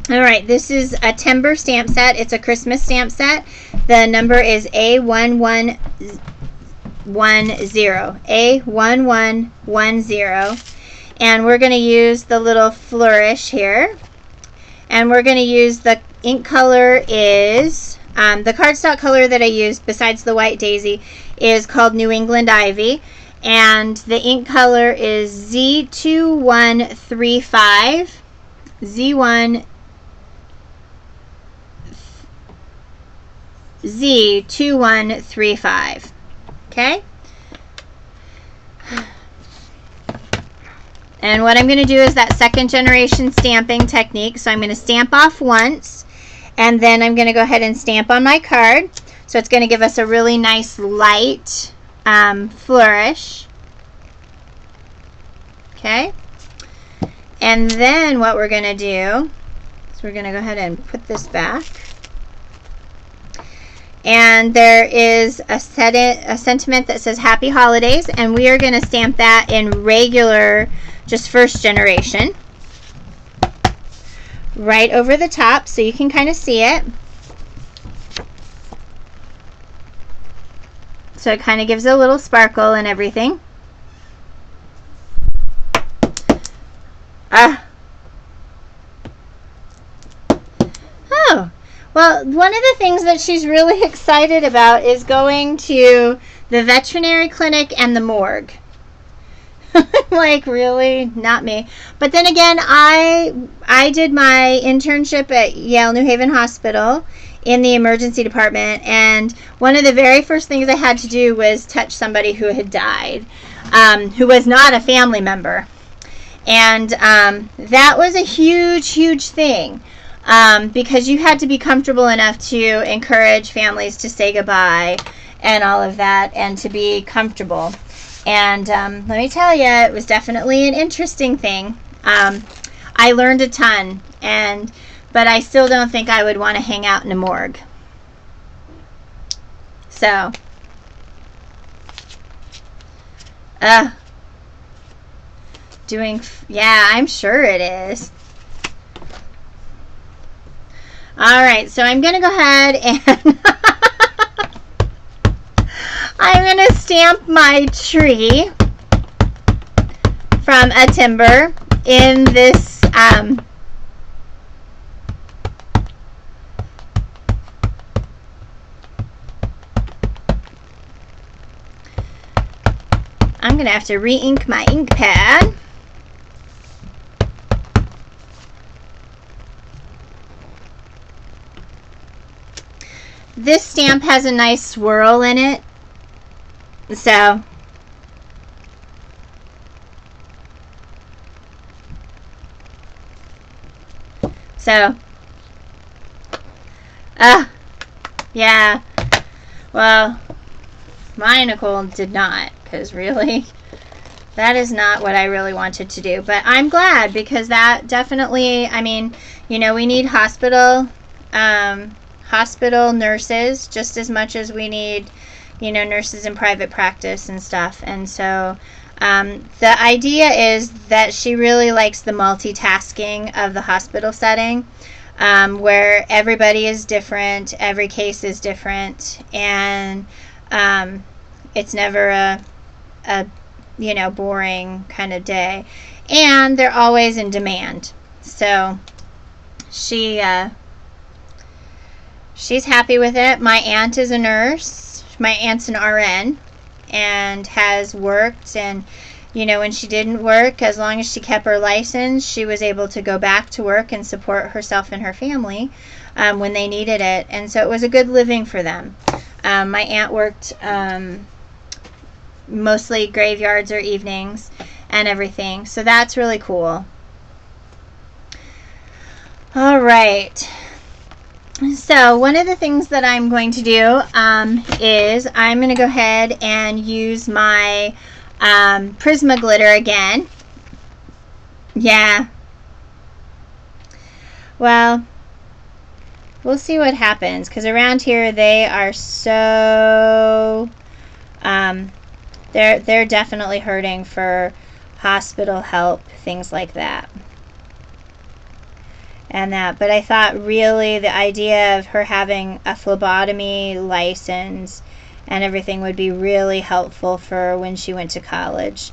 All right, this is a timber stamp set. It's a Christmas stamp set. The number is A1110. A1110. And we're going to use the little flourish here. And we're going to use the ink color is, the cardstock color that I used besides the white daisy is called New England Ivy. And the ink color is Z2135. Z2135. Okay? And what I'm going to do is that second generation stamping technique. So I'm going to stamp off once, and then I'm going to go ahead and stamp on my card. So it's going to give us a really nice light flourish. Okay. And then what we're going to do is we're going to go ahead and put this back. And there is a sentiment that says Happy Holidays, and we are going to stamp that in regular, just first generation, right over the top so you can kind of see it. So it kind of gives it a little sparkle and everything. Oh, well, one of the things that she's really excited about is going to the veterinary clinic and the morgue. Like, really? Not me. But then again, I did my internship at Yale New Haven Hospital in the emergency department, and one of the very first things I had to do was touch somebody who had died, who was not a family member. And that was a huge thing, because you had to be comfortable enough to encourage families to say goodbye and all of that, and to be comfortable. And let me tell you, it was definitely an interesting thing. I learned a ton, but I still don't think I would want to hang out in a morgue. So, yeah, I'm sure it is. All right, so I'm going to go ahead and I'm going to stamp my tree from a timber in this I'm going to have to re-ink my ink pad. This stamp has a nice swirl in it. So, yeah, well, my Nicole did not, because really, that is not what I really wanted to do. But I'm glad, because that definitely, I mean, you know, we need hospital nurses just as much as we need, you know, nurses in private practice and stuff. And so the idea is that she really likes the multitasking of the hospital setting, where everybody is different, every case is different, and it's never a you know, boring kind of day, and they're always in demand. So she's happy with it. My aunt is a nurse. My aunt's an RN and has worked, and you know, when she didn't work, as long as she kept her license, she was able to go back to work and support herself and her family when they needed it. And so it was a good living for them. My aunt worked mostly graveyards or evenings and everything. So that's really cool. All right. So one of the things that I'm going to do is I'm going to go ahead and use my Prisma glitter again. Yeah. Well, we'll see what happens, because around here they are so they're definitely hurting for hospital help, things like that. And that, but I thought really the idea of her having a phlebotomy license and everything would be really helpful for when she went to college.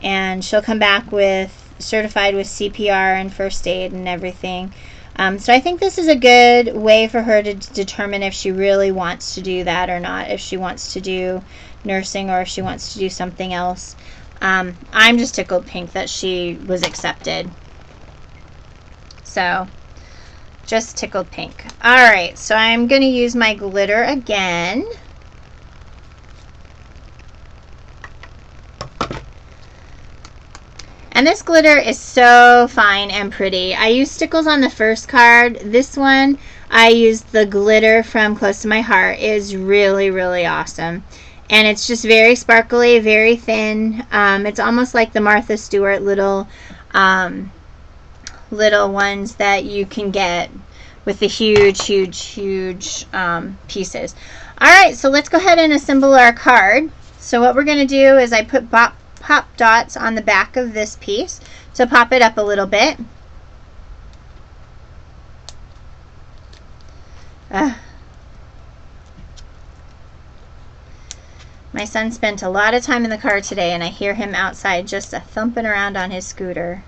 And she'll come back with certified with CPR and first aid and everything. So I think this is a good way for her to determine if she really wants to do that or not, if she wants to do nursing or if she wants to do something else. I'm just tickled pink that she was accepted. So, just tickled pink. Alright, so I'm going to use my glitter again. And this glitter is so fine and pretty. I used stickles on the first card. This one, I used the glitter from Close to My Heart. It is really, really awesome. And it's just very sparkly, very thin. It's almost like the Martha Stewart little ones that you can get with the huge pieces. Alright, so let's go ahead and assemble our card. So what we're going to do is I put pop dots on the back of this piece to pop it up a little bit. My son spent a lot of time in the car today, and I hear him outside just thumping around on his scooter.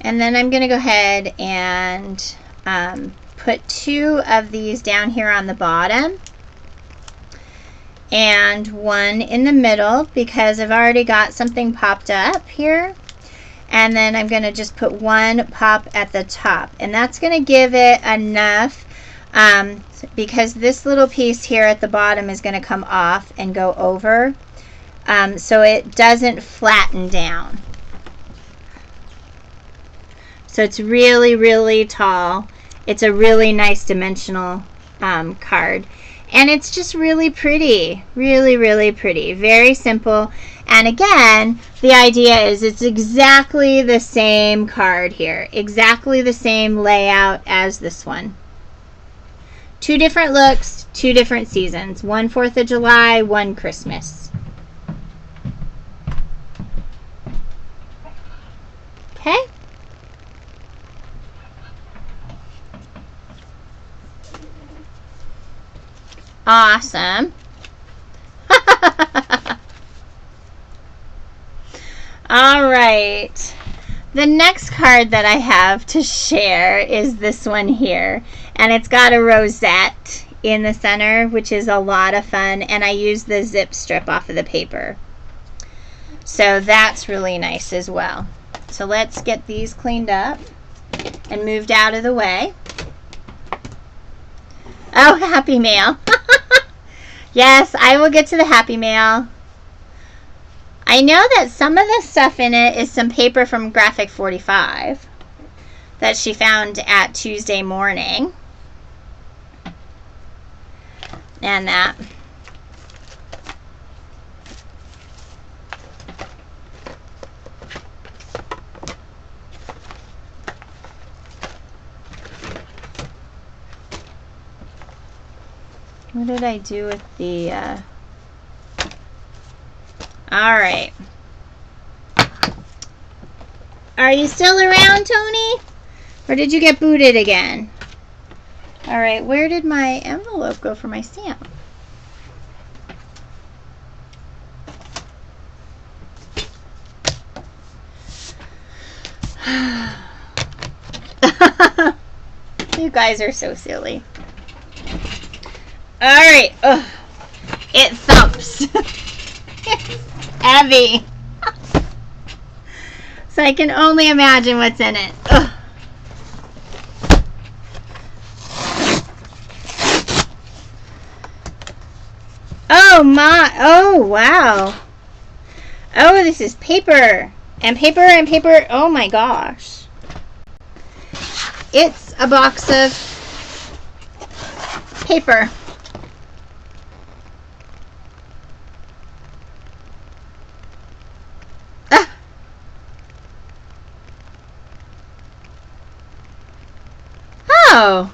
And then I'm going to go ahead and put 2 of these down here on the bottom and 1 in the middle because I've already got something popped up here. And then I'm going to just put 1 pop at the top, and that's going to give it enough because this little piece here at the bottom is going to come off and go over so it doesn't flatten down. So it's really, really tall. It's a really nice dimensional card. And it's just really pretty. Really, really pretty. Very simple. And again, the idea is it's exactly the same card here. Exactly the same layout as this one. 2 different looks, 2 different seasons. 1 4th of July, 1 Christmas. Okay? Awesome. All right. The next card that I have to share is this one here. And it's got a rosette in the center, which is a lot of fun. And I use the zip strip off of the paper. So that's really nice as well. So let's get these cleaned up and moved out of the way. Oh, Happy Mail. Yes, I will get to the Happy Mail. I know that some of the stuff in it is some paper from Graphic 45 that she found at Tuesday morning. And that. What did I do with the, all right. Are you still around, Tony? Or did you get booted again? All right, where did my envelope go for my stamp? You guys are so silly. All right. Ugh. It thumps. It's heavy. So I can only imagine what's in it. Ugh. Oh my. Oh, wow. Oh, this is paper. And paper and paper. Oh my gosh. It's a box of paper. Oh.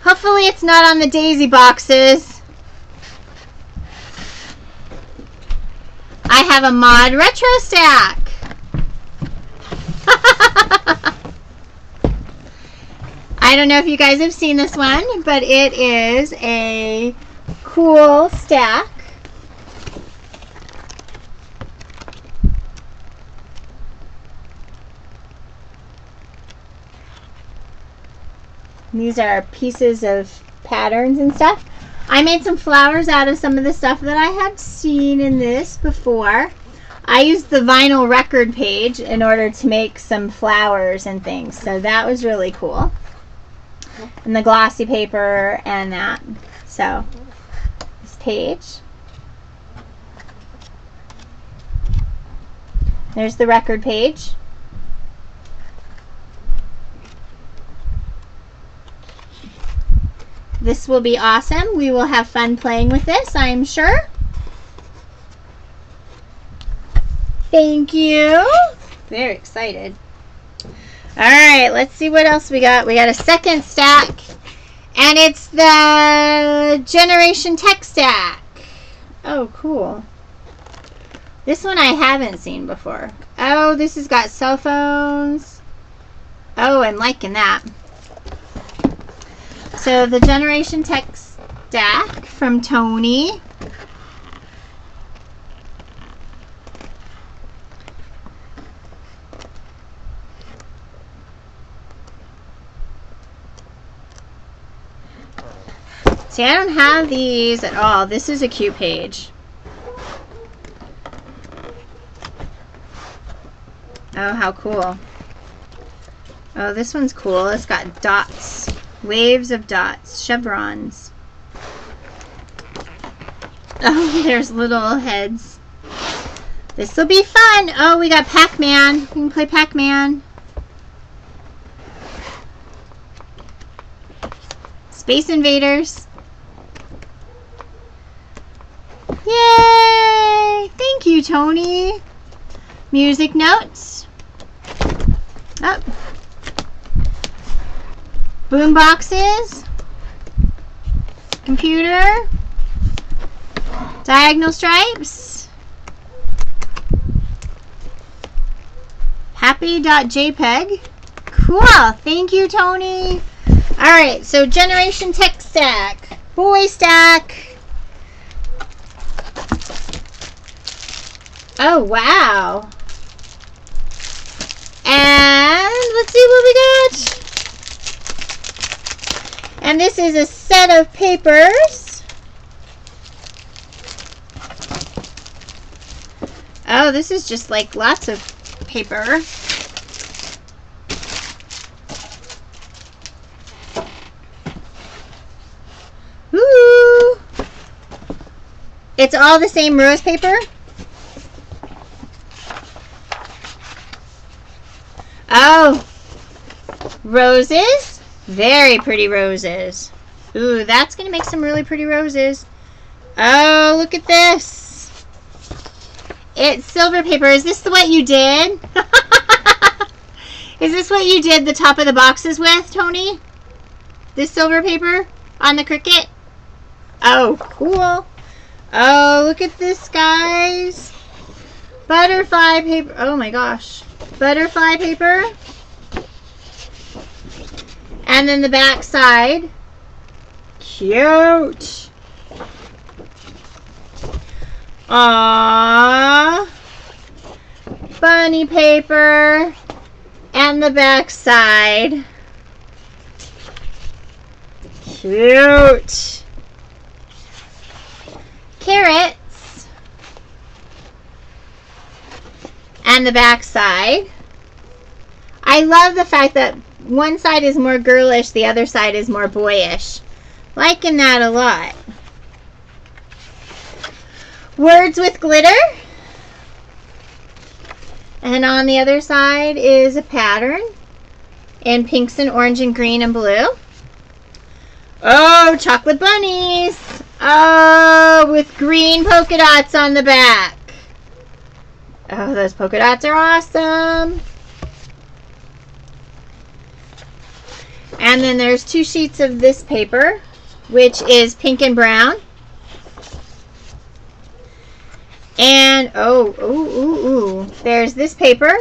Hopefully it's not on the daisy boxes. I have a mod retro stack. I don't know if you guys have seen this one, but it is a cool stack. These are pieces of patterns and stuff. I made some flowers out of some of the stuff that I had seen in this before. I used the vinyl record page in order to make some flowers and things. So that was really cool. And the glossy paper and that. So this page. There's the record page. This will be awesome. We will have fun playing with this, I'm sure. Thank you. Very excited. All right, let's see what else we got. We got a second stack, and it's the Generation Tech stack. Oh, cool. This one I haven't seen before. Oh, this has got cell phones. Oh, I'm liking that. So the Generation Tech stack from Tony. See, I don't have these at all. This is a cute page. Oh, how cool. Oh, this one's cool. It's got dots. Waves of dots. Chevrons. Oh, there's little heads. This will be fun. Oh, we got Pac-Man. We can play Pac-Man. Space Invaders. Yay! Thank you, Tony. Music notes. Oh. Boom boxes. Computer. Diagonal stripes. Happy.jpg. Cool. Thank you, Tony. Alright, so Generation Tech stack. Boy stack. Oh, wow. And let's see what we got. And this is a set of papers. Oh, this is just like lots of paper. Ooh. It's all the same rose paper. Oh, roses. Very pretty roses. Ooh, that's going to make some really pretty roses. Oh, look at this. It's silver paper. Is this what you did? Is this what you did the top of the boxes with, Tony? This silver paper on the Cricut? Oh, cool. Oh, look at this, guys. Butterfly paper. Oh, my gosh. Butterfly paper. And then the back side. Cute. Aww. Bunny paper. And the back side. Cute. Carrots. And the back side. I love the fact that one side is more girlish, the other side is more boyish. Liking that a lot. Words with glitter. And on the other side is a pattern in pinks and orange and green and blue. Oh, chocolate bunnies. Oh, with green polka dots on the back. Oh, those polka dots are awesome. And then there's 2 sheets of this paper, which is pink and brown. And, there's this paper,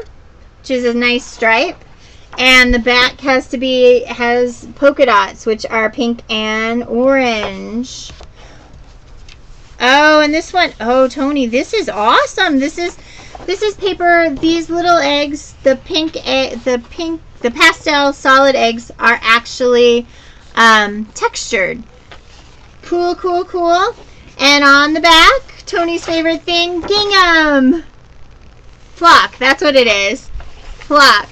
which is a nice stripe. And the back has polka dots, which are pink and orange. Oh, and this one, oh, Tony, this is awesome. This is paper. These little eggs, the pastel solid eggs are actually textured. Cool, cool, cool. And on the back, Tony's favorite thing, gingham. Flock, that's what it is. Flock.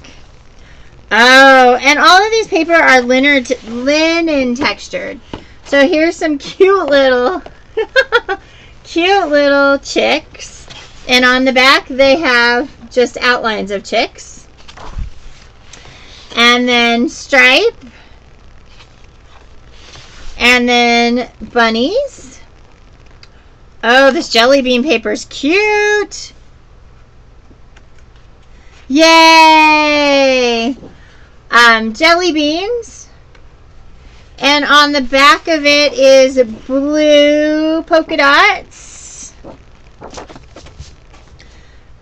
Oh, and all of these paper are linen textured. So here's some cute little chicks. And on the back, they have just outlines of chicks. And then stripe. And then bunnies. Oh, this jelly bean paper is cute. Yay! jelly beans. And on the back of it is blue polka dots.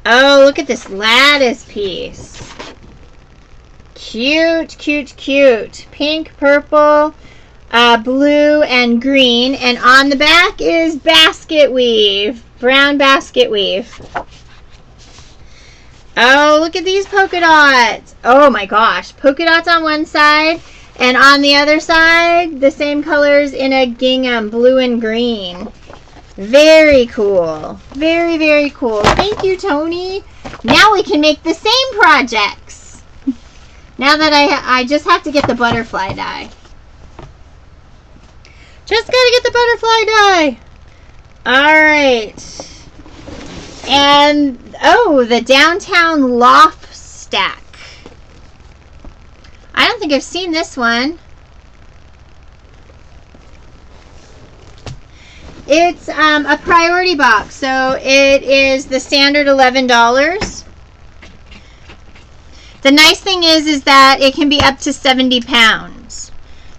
Oh, look at this lattice piece. Cute, cute, cute. Pink, purple, blue, and green. And on the back is basket weave. Brown basket weave. Oh, look at these polka dots. Oh my gosh. Polka dots on one side. And on the other side, the same colors in a gingham, blue and green. Very cool. Very, very cool. Thank you, Tony. Now we can make the same projects. Now that I just have to get the butterfly die. Just gotta get the butterfly die. Alright. And, oh, the downtown loft stack. I don't think I've seen this one. It's a priority box, so it is the standard $11. The nice thing is that it can be up to 70 pounds.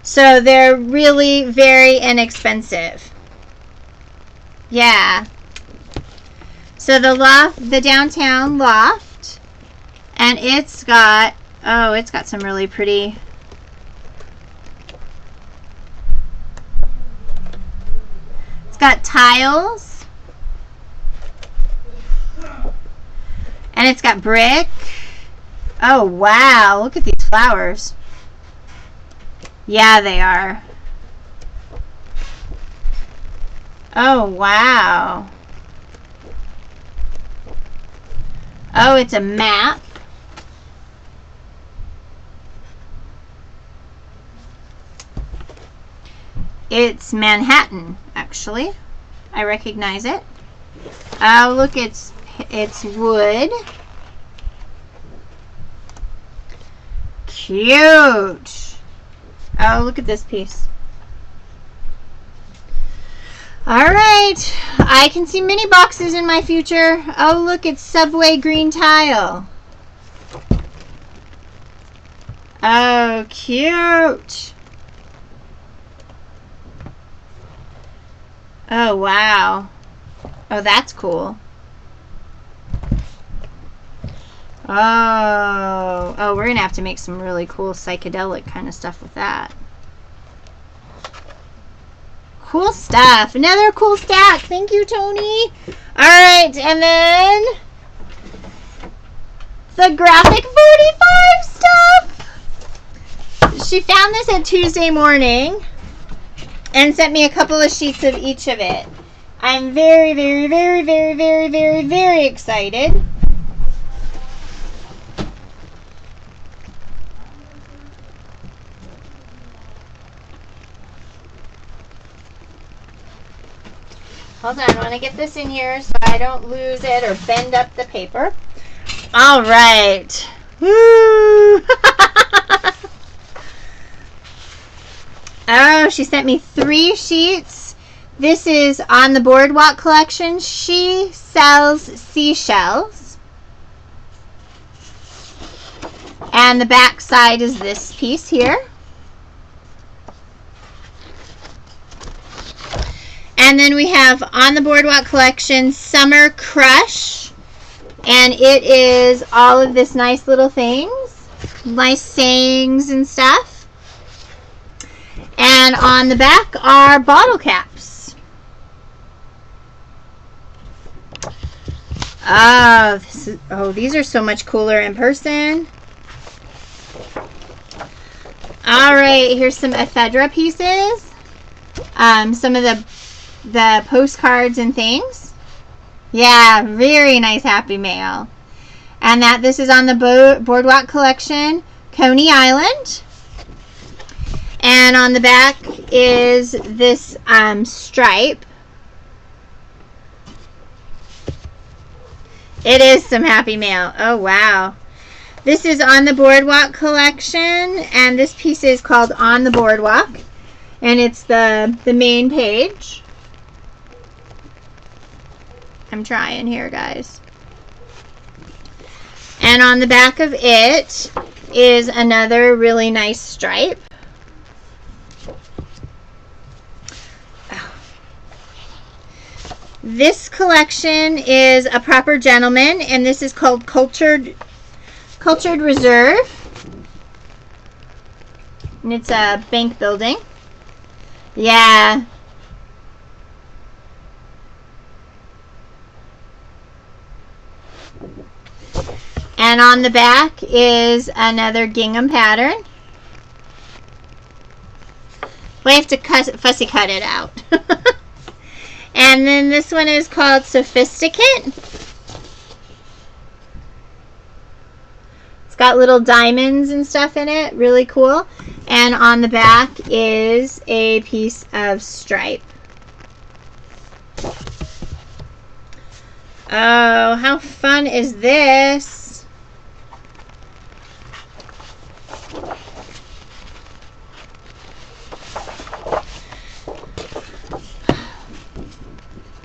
So they're really very inexpensive. Yeah. So the downtown loft, and it's got, oh, it's got some really pretty, it's got tiles, and it's got brick. Oh wow, look at these flowers. Yeah, they are. Oh wow. Oh, it's a map. It's Manhattan, actually. I recognize it. Oh, look, it's wood. Cute. Oh, look at this piece. Alright, I can see mini boxes in my future. Oh, look, it's Subway green tile. Oh, cute. Oh, wow. Oh, that's cool. Oh, we're going to have to make some really cool psychedelic kind of stuff with that. Cool stuff. Another cool stack. Thank you, Tony. All right, and then the graphic 45 stuff. She found this at Tuesday morning and sent me a couple of sheets of each of it. I'm very, very, very, very, very, very, very excited. Hold on, I want to get this in here so I don't lose it or bend up the paper. All right. Woo! Oh, she sent me 3 sheets. This is on the Boardwalk collection. She sells seashells. And the back side is this piece here. And then we have on the Boardwalk collection Summer Crush, and it is all of this nice little things, nice sayings and stuff. And on the back are bottle caps. Oh, these are so much cooler in person. All right, here's some ephedra pieces. Some of the postcards and things. Yeah, very nice Happy Mail. And this is on the Boardwalk collection, Coney Island. And on the back is this stripe. It is some Happy Mail. Oh, wow. This is on the Boardwalk collection, and this piece is called On the Boardwalk. And it's the main page. I'm trying here, guys. And on the back of it is another really nice stripe. This collection is A Proper Gentleman, and this is called Cultured Reserve. And it's a bank building. Yeah. And on the back is another gingham pattern. We have to fussy cut it out. And then this one is called Sophisticate. It's got little diamonds and stuff in it. Really cool. And on the back is a piece of stripe. Oh, how fun is this?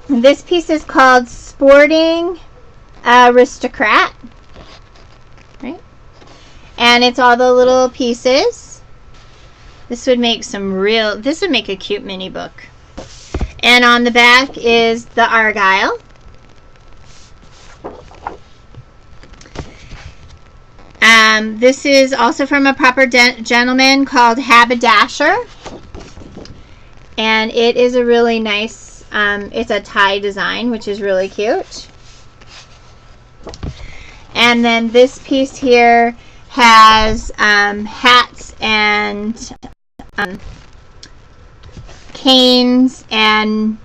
This piece is called Sporting Aristocrat. Right? And it's all the little pieces. This would make this would make a cute mini book. And on the back is the Argyle. This is also from A Proper Gentleman called Haberdasher. And it is a really nice, it's a tie design, which is really cute. And then this piece here has hats and canes and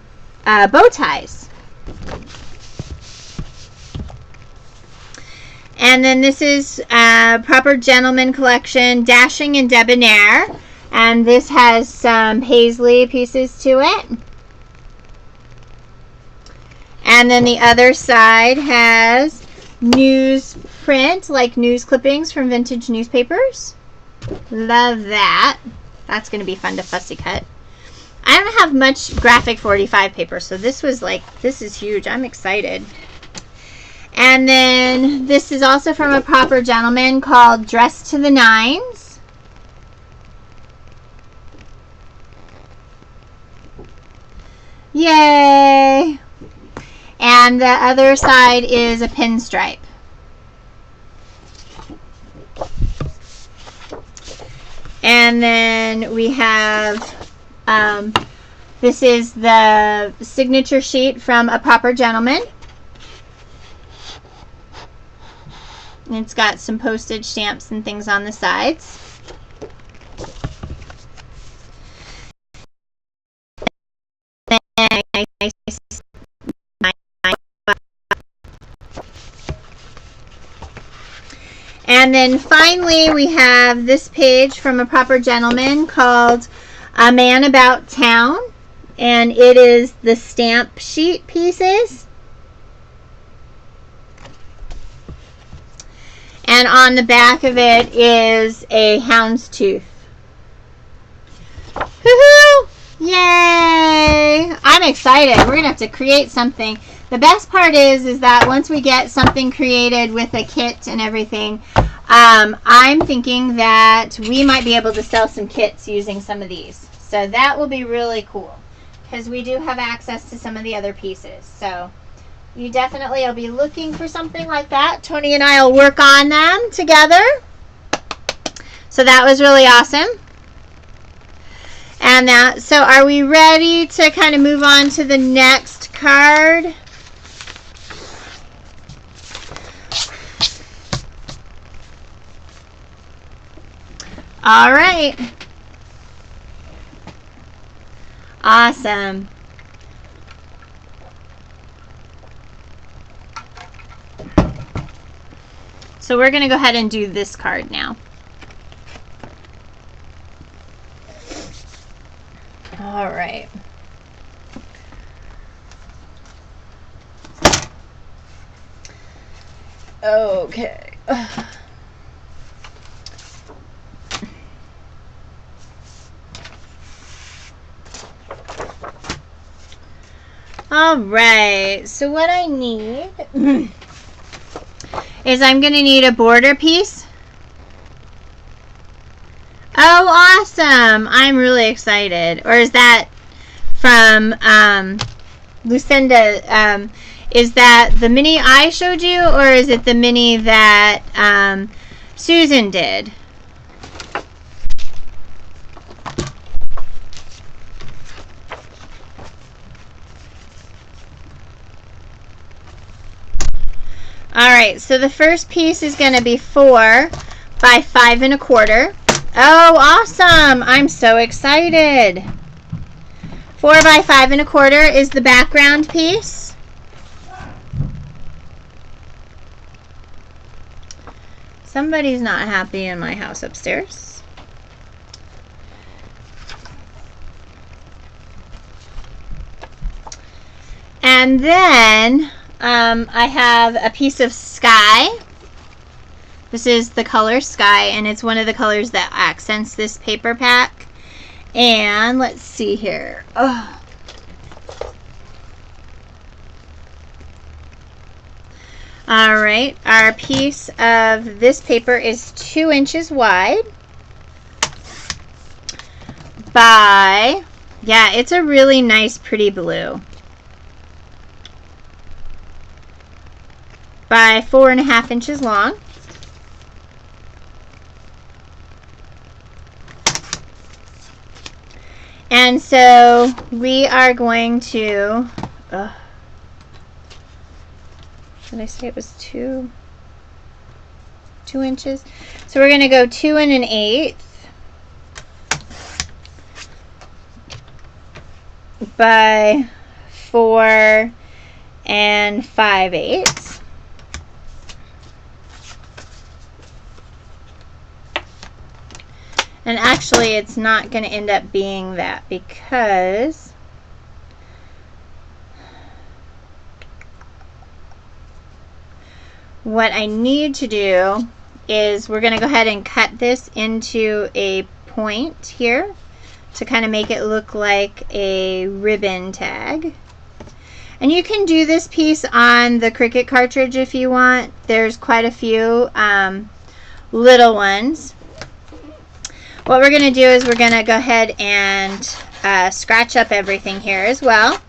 bow ties. And then this is Proper Gentleman collection, Dashing and Debonair. And this has some paisley pieces to it. And then the other side has newsprint, like news clippings from vintage newspapers. Love that. That's going to be fun to fussy cut. I don't have much graphic 45 paper, so this is huge. I'm excited. And then this is also from A Proper Gentleman called Dress to the Nines. Yay! And the other side is a pinstripe. And then we have, this is the signature sheet from A Proper Gentleman. And it's got some postage stamps and things on the sides. And then finally we have this page from A Proper Gentleman called A Man About Town. And it is the stamp sheet pieces. And on the back of it is a houndstooth. Woohoo! Yay! I'm excited. We're going to have to create something. The best part is that once we get something created with a kit and everything, I'm thinking that we might be able to sell some kits using some of these. So that will be really cool because we do have access to some of the other pieces. So you definitely will be looking for something like that. Tony and I will work on them together. So that was really awesome. And so are we ready to kind of move on to the next card? All right. Awesome. So we're going to go ahead and do this card now. All right. Okay. All right. So what I need is I'm going to need a border piece Oh, awesome. I'm really excited. Or is that from Lucinda? Is that the mini I showed you, or is it the mini that Susan did? Alright, so the first piece is going to be 4 by 5 1/4. Oh, awesome! I'm so excited. 4 by 5 1/4 is the background piece. Somebody's not happy in my house upstairs. And then I have a piece of sky. This is the color sky, and it's one of the colors that accents this paper pack. And let's see here. Oh. All right, our piece of this paper is 2 inches wide by, yeah, it's a really nice, pretty blue, by 4 1/2 inches long. And so we are going to, did I say it was 2 inches? So we're going to go 2 1/8 by 4 5/8. And actually it's not going to end up being that, because what I need to do is we're going to go ahead and cut this into a point here to kind of make it look like a ribbon tag. And you can do this piece on the Cricut cartridge if you want. There's quite a few little ones. What we're going to do is we're going to go ahead and scratch up everything here as well.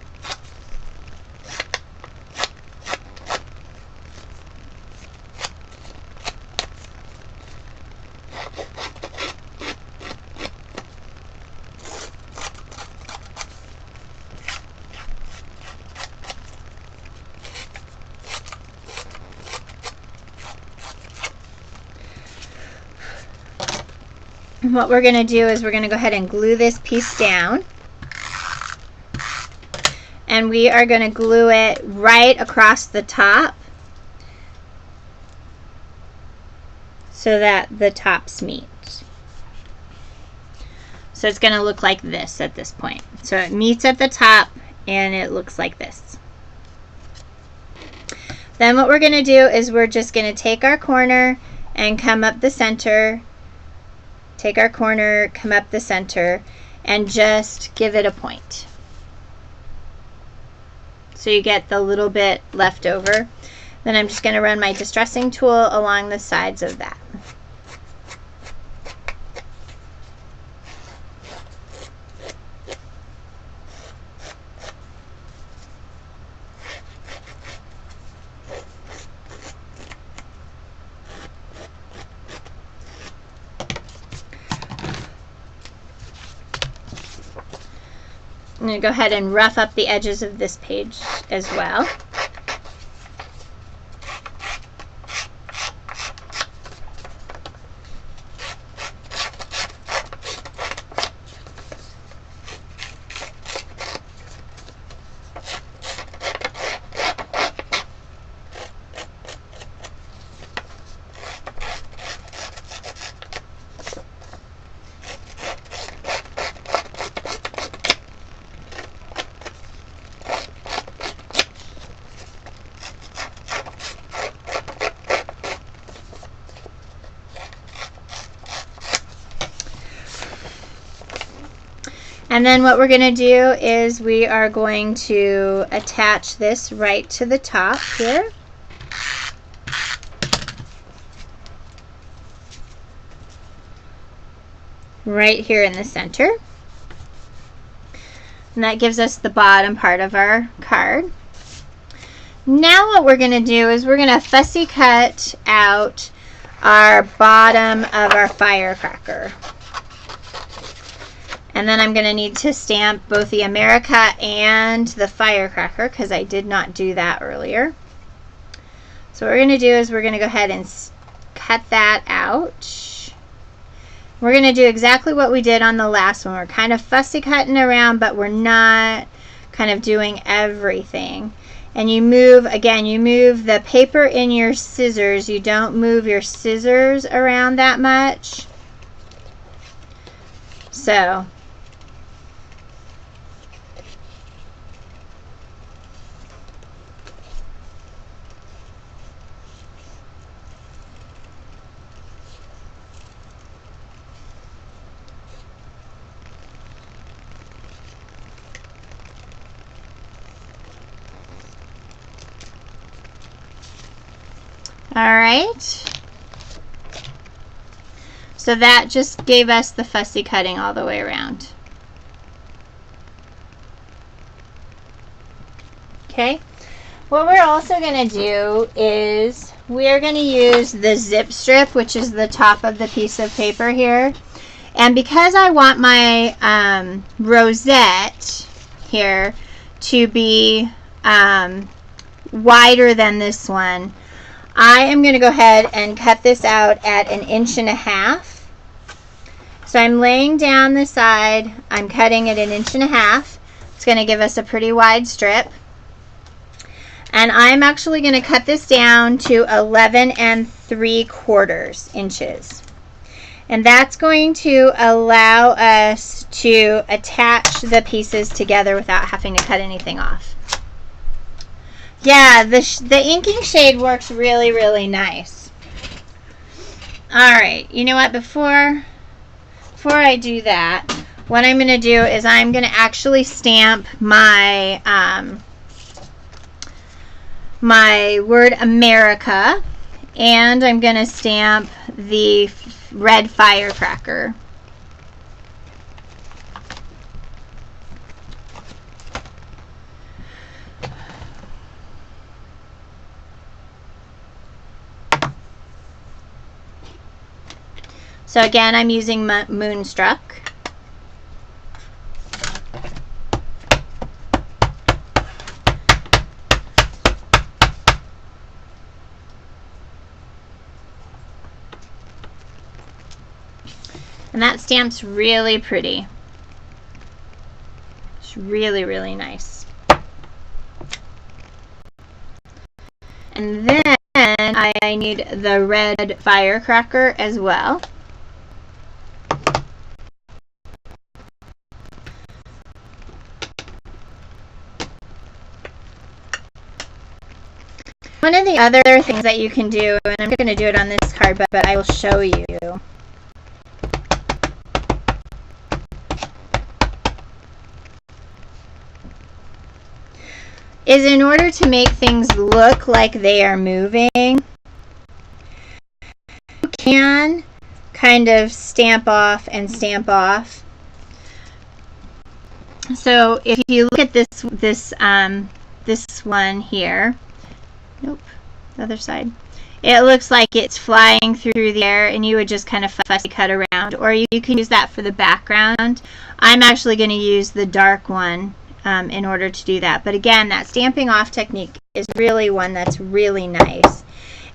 What we're going to do is we're going to go ahead and glue this piece down. And we are going to glue it right across the top so that the tops meet. So it's going to look like this at this point. So it meets at the top and it looks like this. Then what we're going to do is we're just going to take our corner and come up the center. Take our corner, come up the center, and just give it a point. So you get the little bit left over. Then I'm just going to run my distressing tool along the sides of that. I'm going to go ahead and rough up the edges of this page as well. And then what we're going to do is we are going to attach this right to the top here. right here in the center. And that gives us the bottom part of our card. Now what we're going to do is we're going to fussy cut out our bottom of our firecracker. And then I'm going to need to stamp both the America and the firecracker because I did not do that earlier. So what we're going to do is we're going to go ahead and cut that out. We're going to do exactly what we did on the last one. We're kind of fussy cutting around, but we're not kind of doing everything. And you move, again, you move the paper in your scissors. You don't move your scissors around that much. So all right. So that just gave us the fussy cutting all the way around. Okay. What we're also going to do is we're going to use the zip strip, which is the top of the piece of paper here. And because I want my rosette here to be wider than this one, I am going to go ahead and cut this out at 1.5 inches. So I'm laying down the side, I'm cutting it 1.5 inches. It's going to give us a pretty wide strip. And I'm actually going to cut this down to 11.75 inches. And that's going to allow us to attach the pieces together without having to cut anything off. Yeah, the inking shade works really, really nice. Alright, you know what, before I do that, what I'm going to do is I'm going to actually stamp my my word America, and I'm going to stamp the red firecracker. So again, I'm using Moonstruck. And that stamp's really pretty. It's really, really nice. And then I need the red firecracker as well. One of the other things that you can do, and I'm going to do it on this card, but I will show you, is in order to make things look like they are moving, you can kind of stamp off and stamp off. So if you look at this one here, nope, the other side, it looks like it's flying through the air, and you would just kind of fussy cut around, or you can use that for the background. I'm actually going to use the dark one in order to do that. But again, that stamping off technique is really one that's really nice,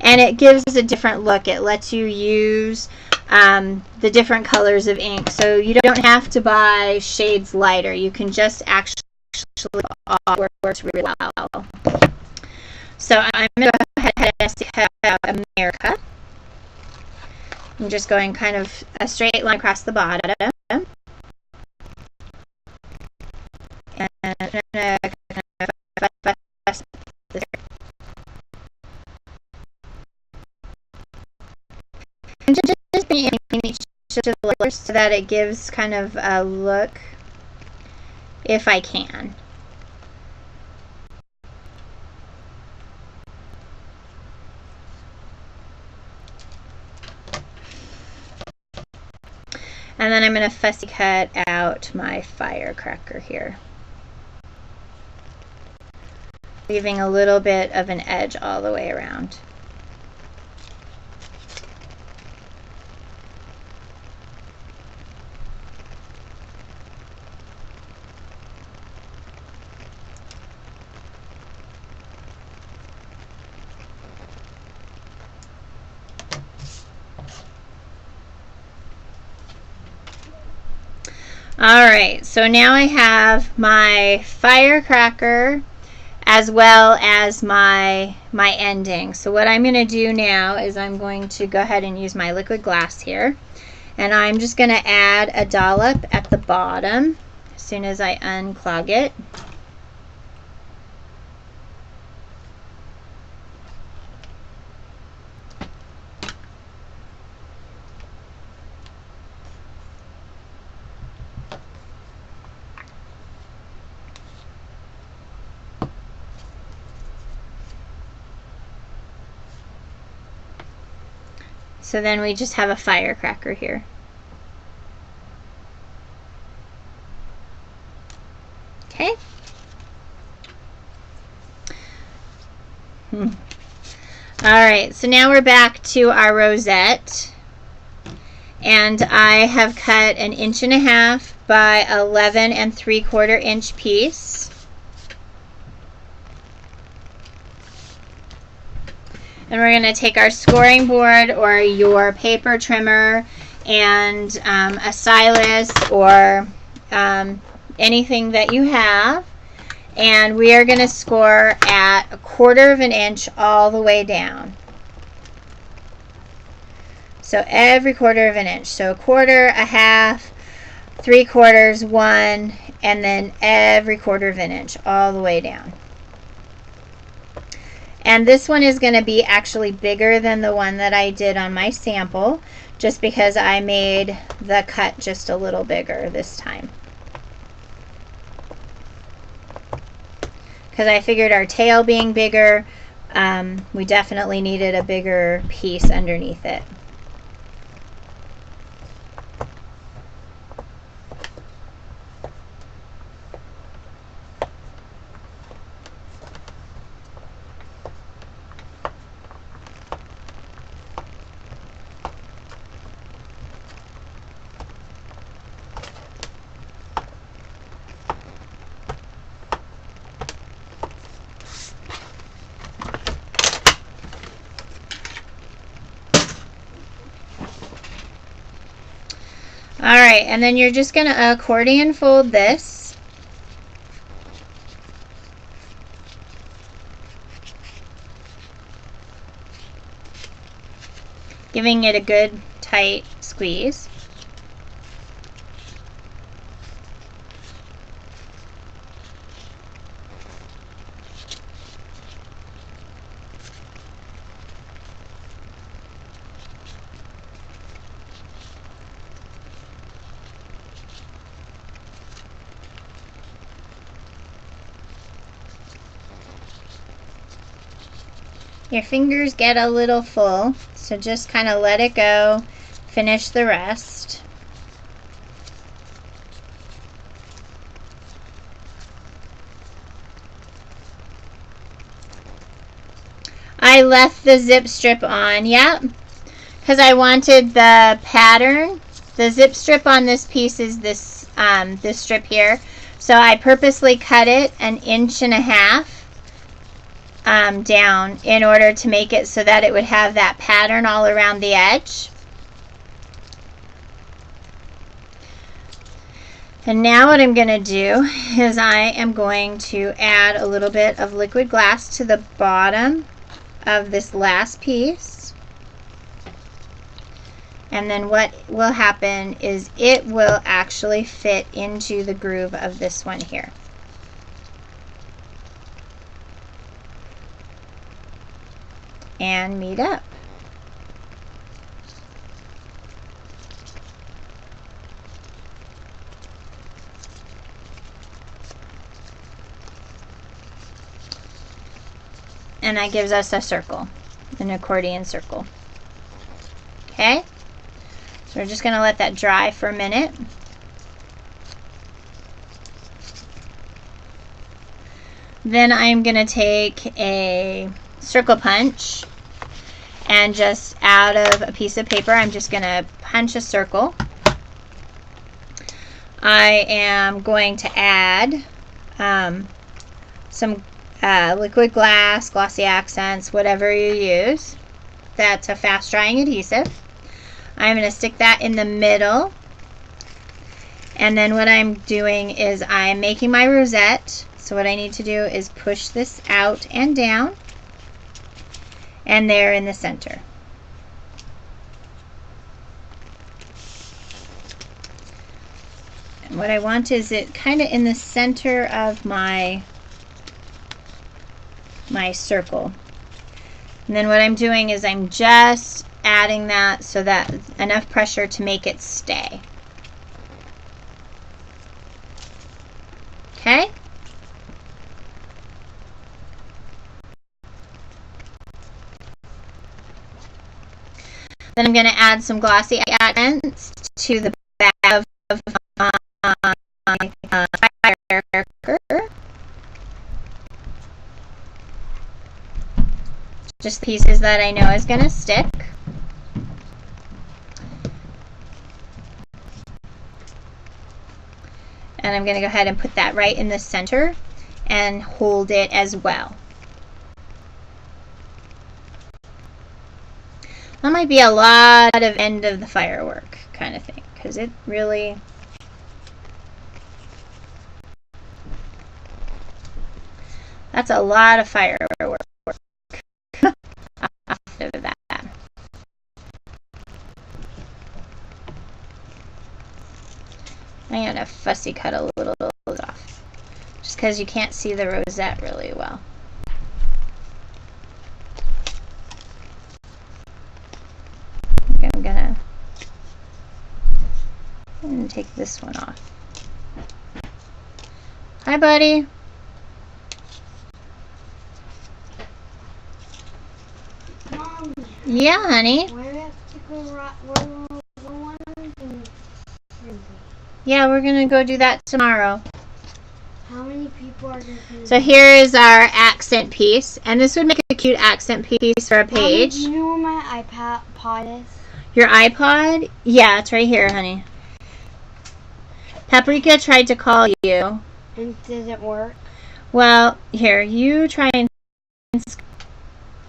and it gives a different look. It lets you use the different colors of ink, so you don't have to buy shades lighter. You can just actually works really well. So I'm going to go ahead and cut out America. I'm just going kind of a straight line across the bottom. And I'm going to just bring each of the layers so that it gives kind of a look, if I can. And then I'm going to fussy cut out my firecracker here, leaving a little bit of an edge all the way around. Alright, so now I have my firecracker as well as my ending. So what I'm going to do now is I'm going to go ahead and use my liquid glass here. And I'm just going to add a dollop at the bottom as soon as I unclog it. So then we just have a firecracker here. Okay. Alright, so now we're back to our rosette. And I have cut an 1.5 inch by 11 3/4 inch piece. And we're going to take our scoring board or your paper trimmer and a stylus or anything that you have. And we are going to score at 1/4 inch all the way down. So every 1/4 inch. So 1/4, 1/2, 3/4, 1, and then every 1/4 inch all the way down. And this one is going to be actually bigger than the one that I did on my sample, just because I made the cut just a little bigger this time. Because I figured our tail being bigger, we definitely needed a bigger piece underneath it. Alright, and then you're just going to accordion fold this. Giving it a good tight squeeze. Your fingers get a little full, so just kind of let it go, finish the rest. I left the zip strip on, yep, because I wanted the pattern. The zip strip on this piece is this, this strip here, so I purposely cut it 1.5 inches down in order to make it so that it would have that pattern all around the edge. And now what I'm going to do is I am going to add a little bit of liquid glass to the bottom of this last piece. And then what will happen is it will actually fit into the groove of this one here. And meet up. And that gives us a circle, an accordion circle. Okay? So we're just going to let that dry for a minute. Then I'm going to take a circle punch and just out of a piece of paper, I'm just going to punch a circle. I am going to add some liquid glass, glossy accents, whatever you use. That's a fast drying adhesive. I'm going to stick that in the middle. And then what I'm doing is I'm making my rosette. So what I need to do is push this out and down. And there in the center. And what I want is it kind of in the center of my circle. And then what I'm doing is I'm just adding that so that enough pressure to make it stay. Okay? Then I'm going to add some glossy accents to the back of my firecracker. Just the pieces that I know is going to stick. And I'm going to go ahead and put that right in the center and hold it as well. That might be a lot of end of the firework kind of thing, because it really... That's a lot of firework after that. I'm going to fussy cut a little off, just because you can't see the rosette really well. Okay, I'm going to take this one off. Hi, buddy. Mom, yeah, honey. Where do we have to go? Yeah, we're going to go do that tomorrow. How many people are there? So here is our accent piece, and this would make a cute accent piece for a page. Do you know where my iPod is? Your iPod? Yeah, it's right here, honey. Paprika tried to call you. And does it work? Well, here, you try and...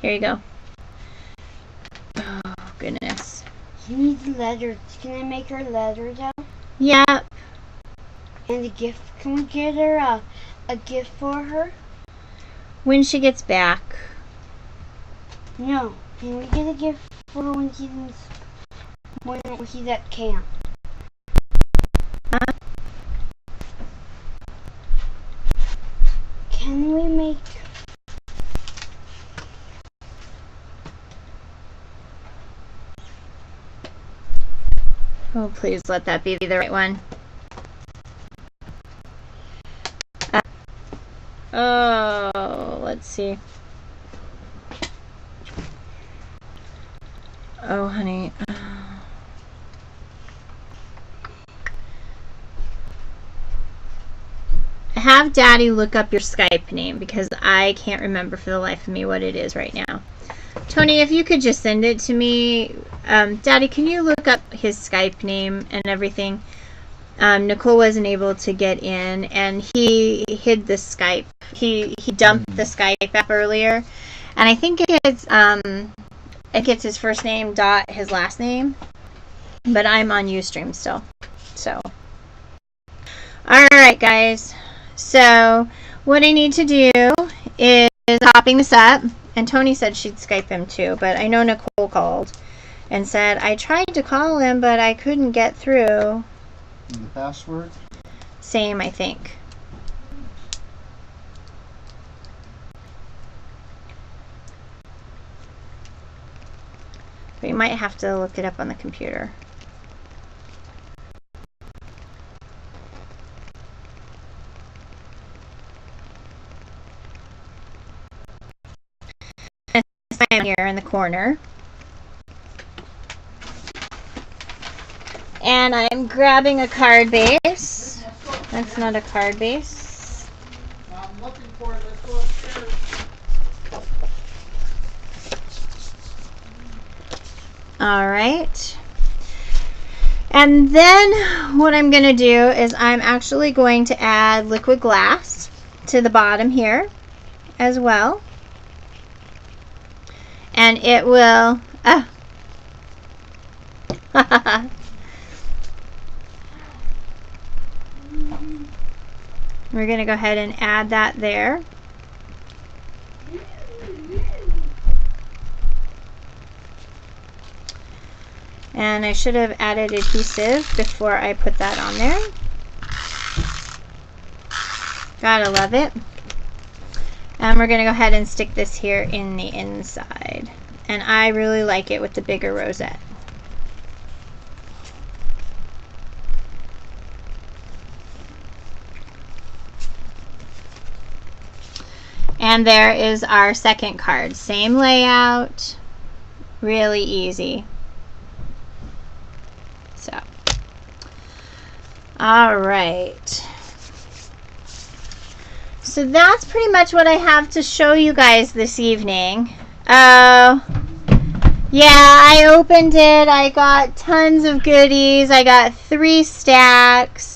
Here you go. Oh, goodness. She needs letters. Can I make her letters out? Yeah. And a gift. Can we get her a gift for her? When she gets back. No. Can we get a gift for her when she's at camp? Can we make... Oh, please let that be the right one. Oh, let's see. Oh, honey. Have Daddy look up your Skype name because I can't remember for the life of me what it is right now. Tony, if you could just send it to me. Daddy, can you look up his Skype name and everything? Nicole wasn't able to get in, and he hid the Skype. He dumped the Skype app earlier, and I think it gets his first name dot his last name, but I'm on Ustream still. So, all right, guys. So what I need to do is hopping this up, and Tony said she'd Skype him too, but I know Nicole called and said I tried to call him, but I couldn't get through. And the password? Same, I think. But you might have to look it up on the computer. I'm here in the corner. And I'm grabbing a card base. That's not a card base. I'm looking for it. Let's go upstairs. All right. And then what I'm going to do is I'm actually going to add liquid glass to the bottom here as well. And it will... We're going to go ahead and add that there. And I should have added adhesive before I put that on there. Gotta love it. And we're going to go ahead and stick this here in the inside. And I really like it with the bigger rosette. And there is our second card. Same layout, really easy. So, all right. So that's pretty much what I have to show you guys this evening. Oh, yeah, I opened it. I got tons of goodies. I got 3 stacks.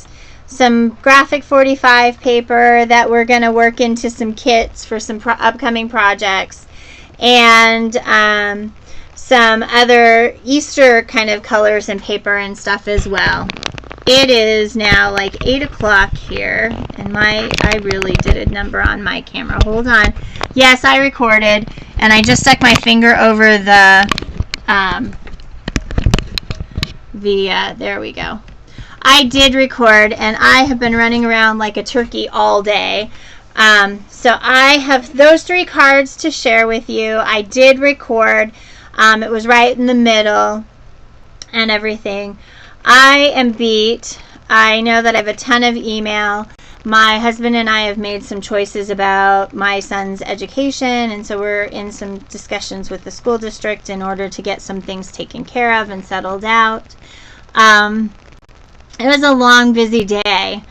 Some graphic 45 paper that we're going to work into some kits for some upcoming projects, and some other Easter kind of colors and paper and stuff as well. It is now like 8 o'clock here, and I really did a number on my camera. Hold on. Yes, I recorded, and I just stuck my finger over there we go. I did record, and I have been running around like a turkey all day. So I have those 3 cards to share with you. I did record. It was right in the middle and everything. I am beat. I know that I have a ton of email. My husband and I have made some choices about my son's education, and so we're in some discussions with the school district in order to get some things taken care of and settled out. It was a long, busy day,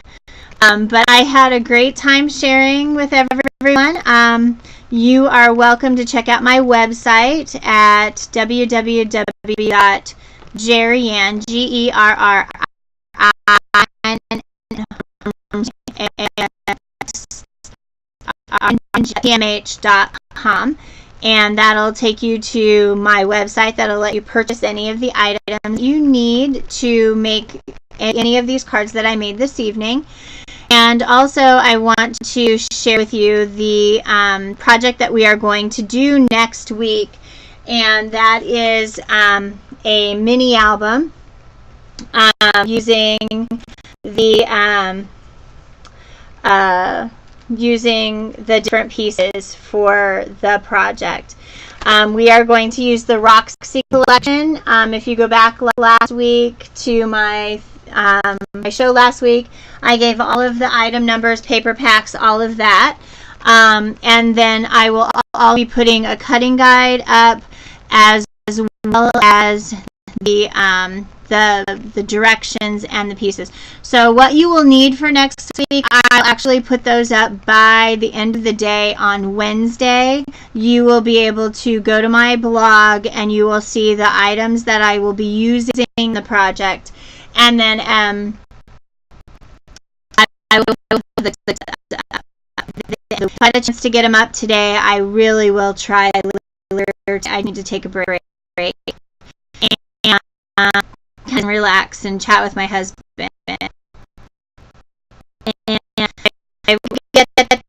but I had a great time sharing with everyone. You are welcome to check out my website at www.gerriann, GERRIANN.com, and that'll take you to my website. That'll let you purchase any of the items you need to make any of these cards that I made this evening. And also I want to share with you the project that we are going to do next week, and that is a mini album using the different pieces for the project. We are going to use the Roxy collection. If you go back last week to my show last week, I gave all of the item numbers, paper packs, all of that. And then I'll be putting a cutting guide up, as well as the directions and the pieces. So what you will need for next week, I'll actually put those up by the end of the day on Wednesday. You will be able to go to my blog and you will see the items that I will be using in the project. And then I will if I had a chance to get them up today, I really will try. I need to take a break and can relax and chat with my husband. And I will get that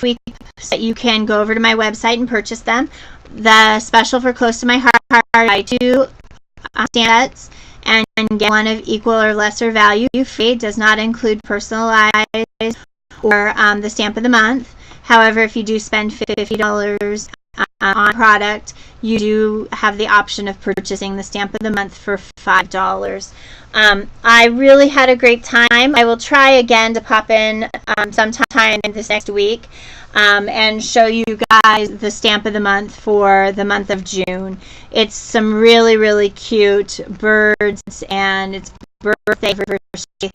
week so that you can go over to my website and purchase them. The special for Close to My Heart, I do stamps and get one of equal or lesser value free. Does not include personalized or the stamp of the month. However, if you do spend $50, on product, you do have the option of purchasing the stamp of the month for $5. I really had a great time. I will try again to pop in sometime this next week and show you guys the stamp of the month for the month of June. It's some really, really cute birds, and it's birthday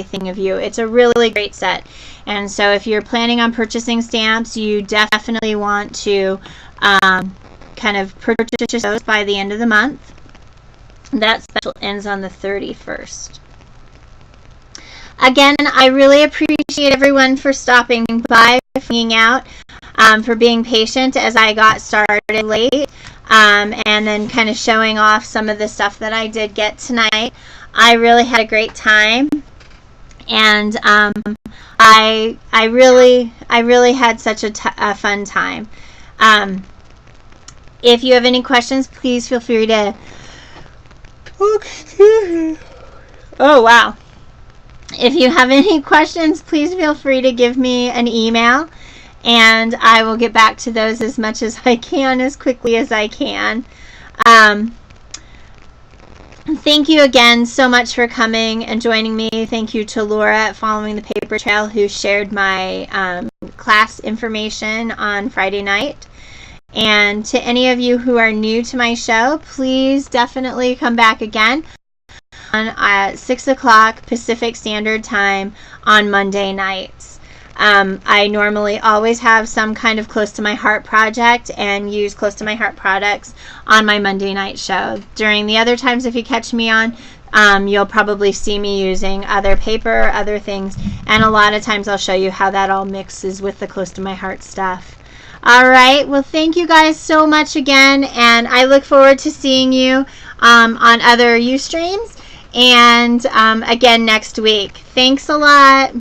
thing of you. It's a really great set. And so if you're planning on purchasing stamps, you definitely want to kind of purchase those by the end of the month. That special ends on the 31st. Again, I really appreciate everyone for stopping by, for hanging out, for being patient as I got started late, and then kind of showing off some of the stuff that I did get tonight. I really had a great time, and I really had such a fun time. If you have any questions, please feel free to. Oh wow! If you have any questions, please feel free to give me an email, and I will get back to those as much as I can, as quickly as I can. Thank you again so much for coming and joining me. Thank you to Laura at Following the Paper Trail, who shared my class information on Friday night. And to any of you who are new to my show, please definitely come back again at 6 o'clock Pacific Standard Time on Monday nights. I normally always have some kind of close to my heart project and use close to my heart products on my Monday night show. During the other times, if you catch me on, you'll probably see me using other paper, other things, and a lot of times I'll show you how that all mixes with the close to my heart stuff. All right, well, thank you guys so much again, and I look forward to seeing you on other Ustreams and again next week. Thanks a lot.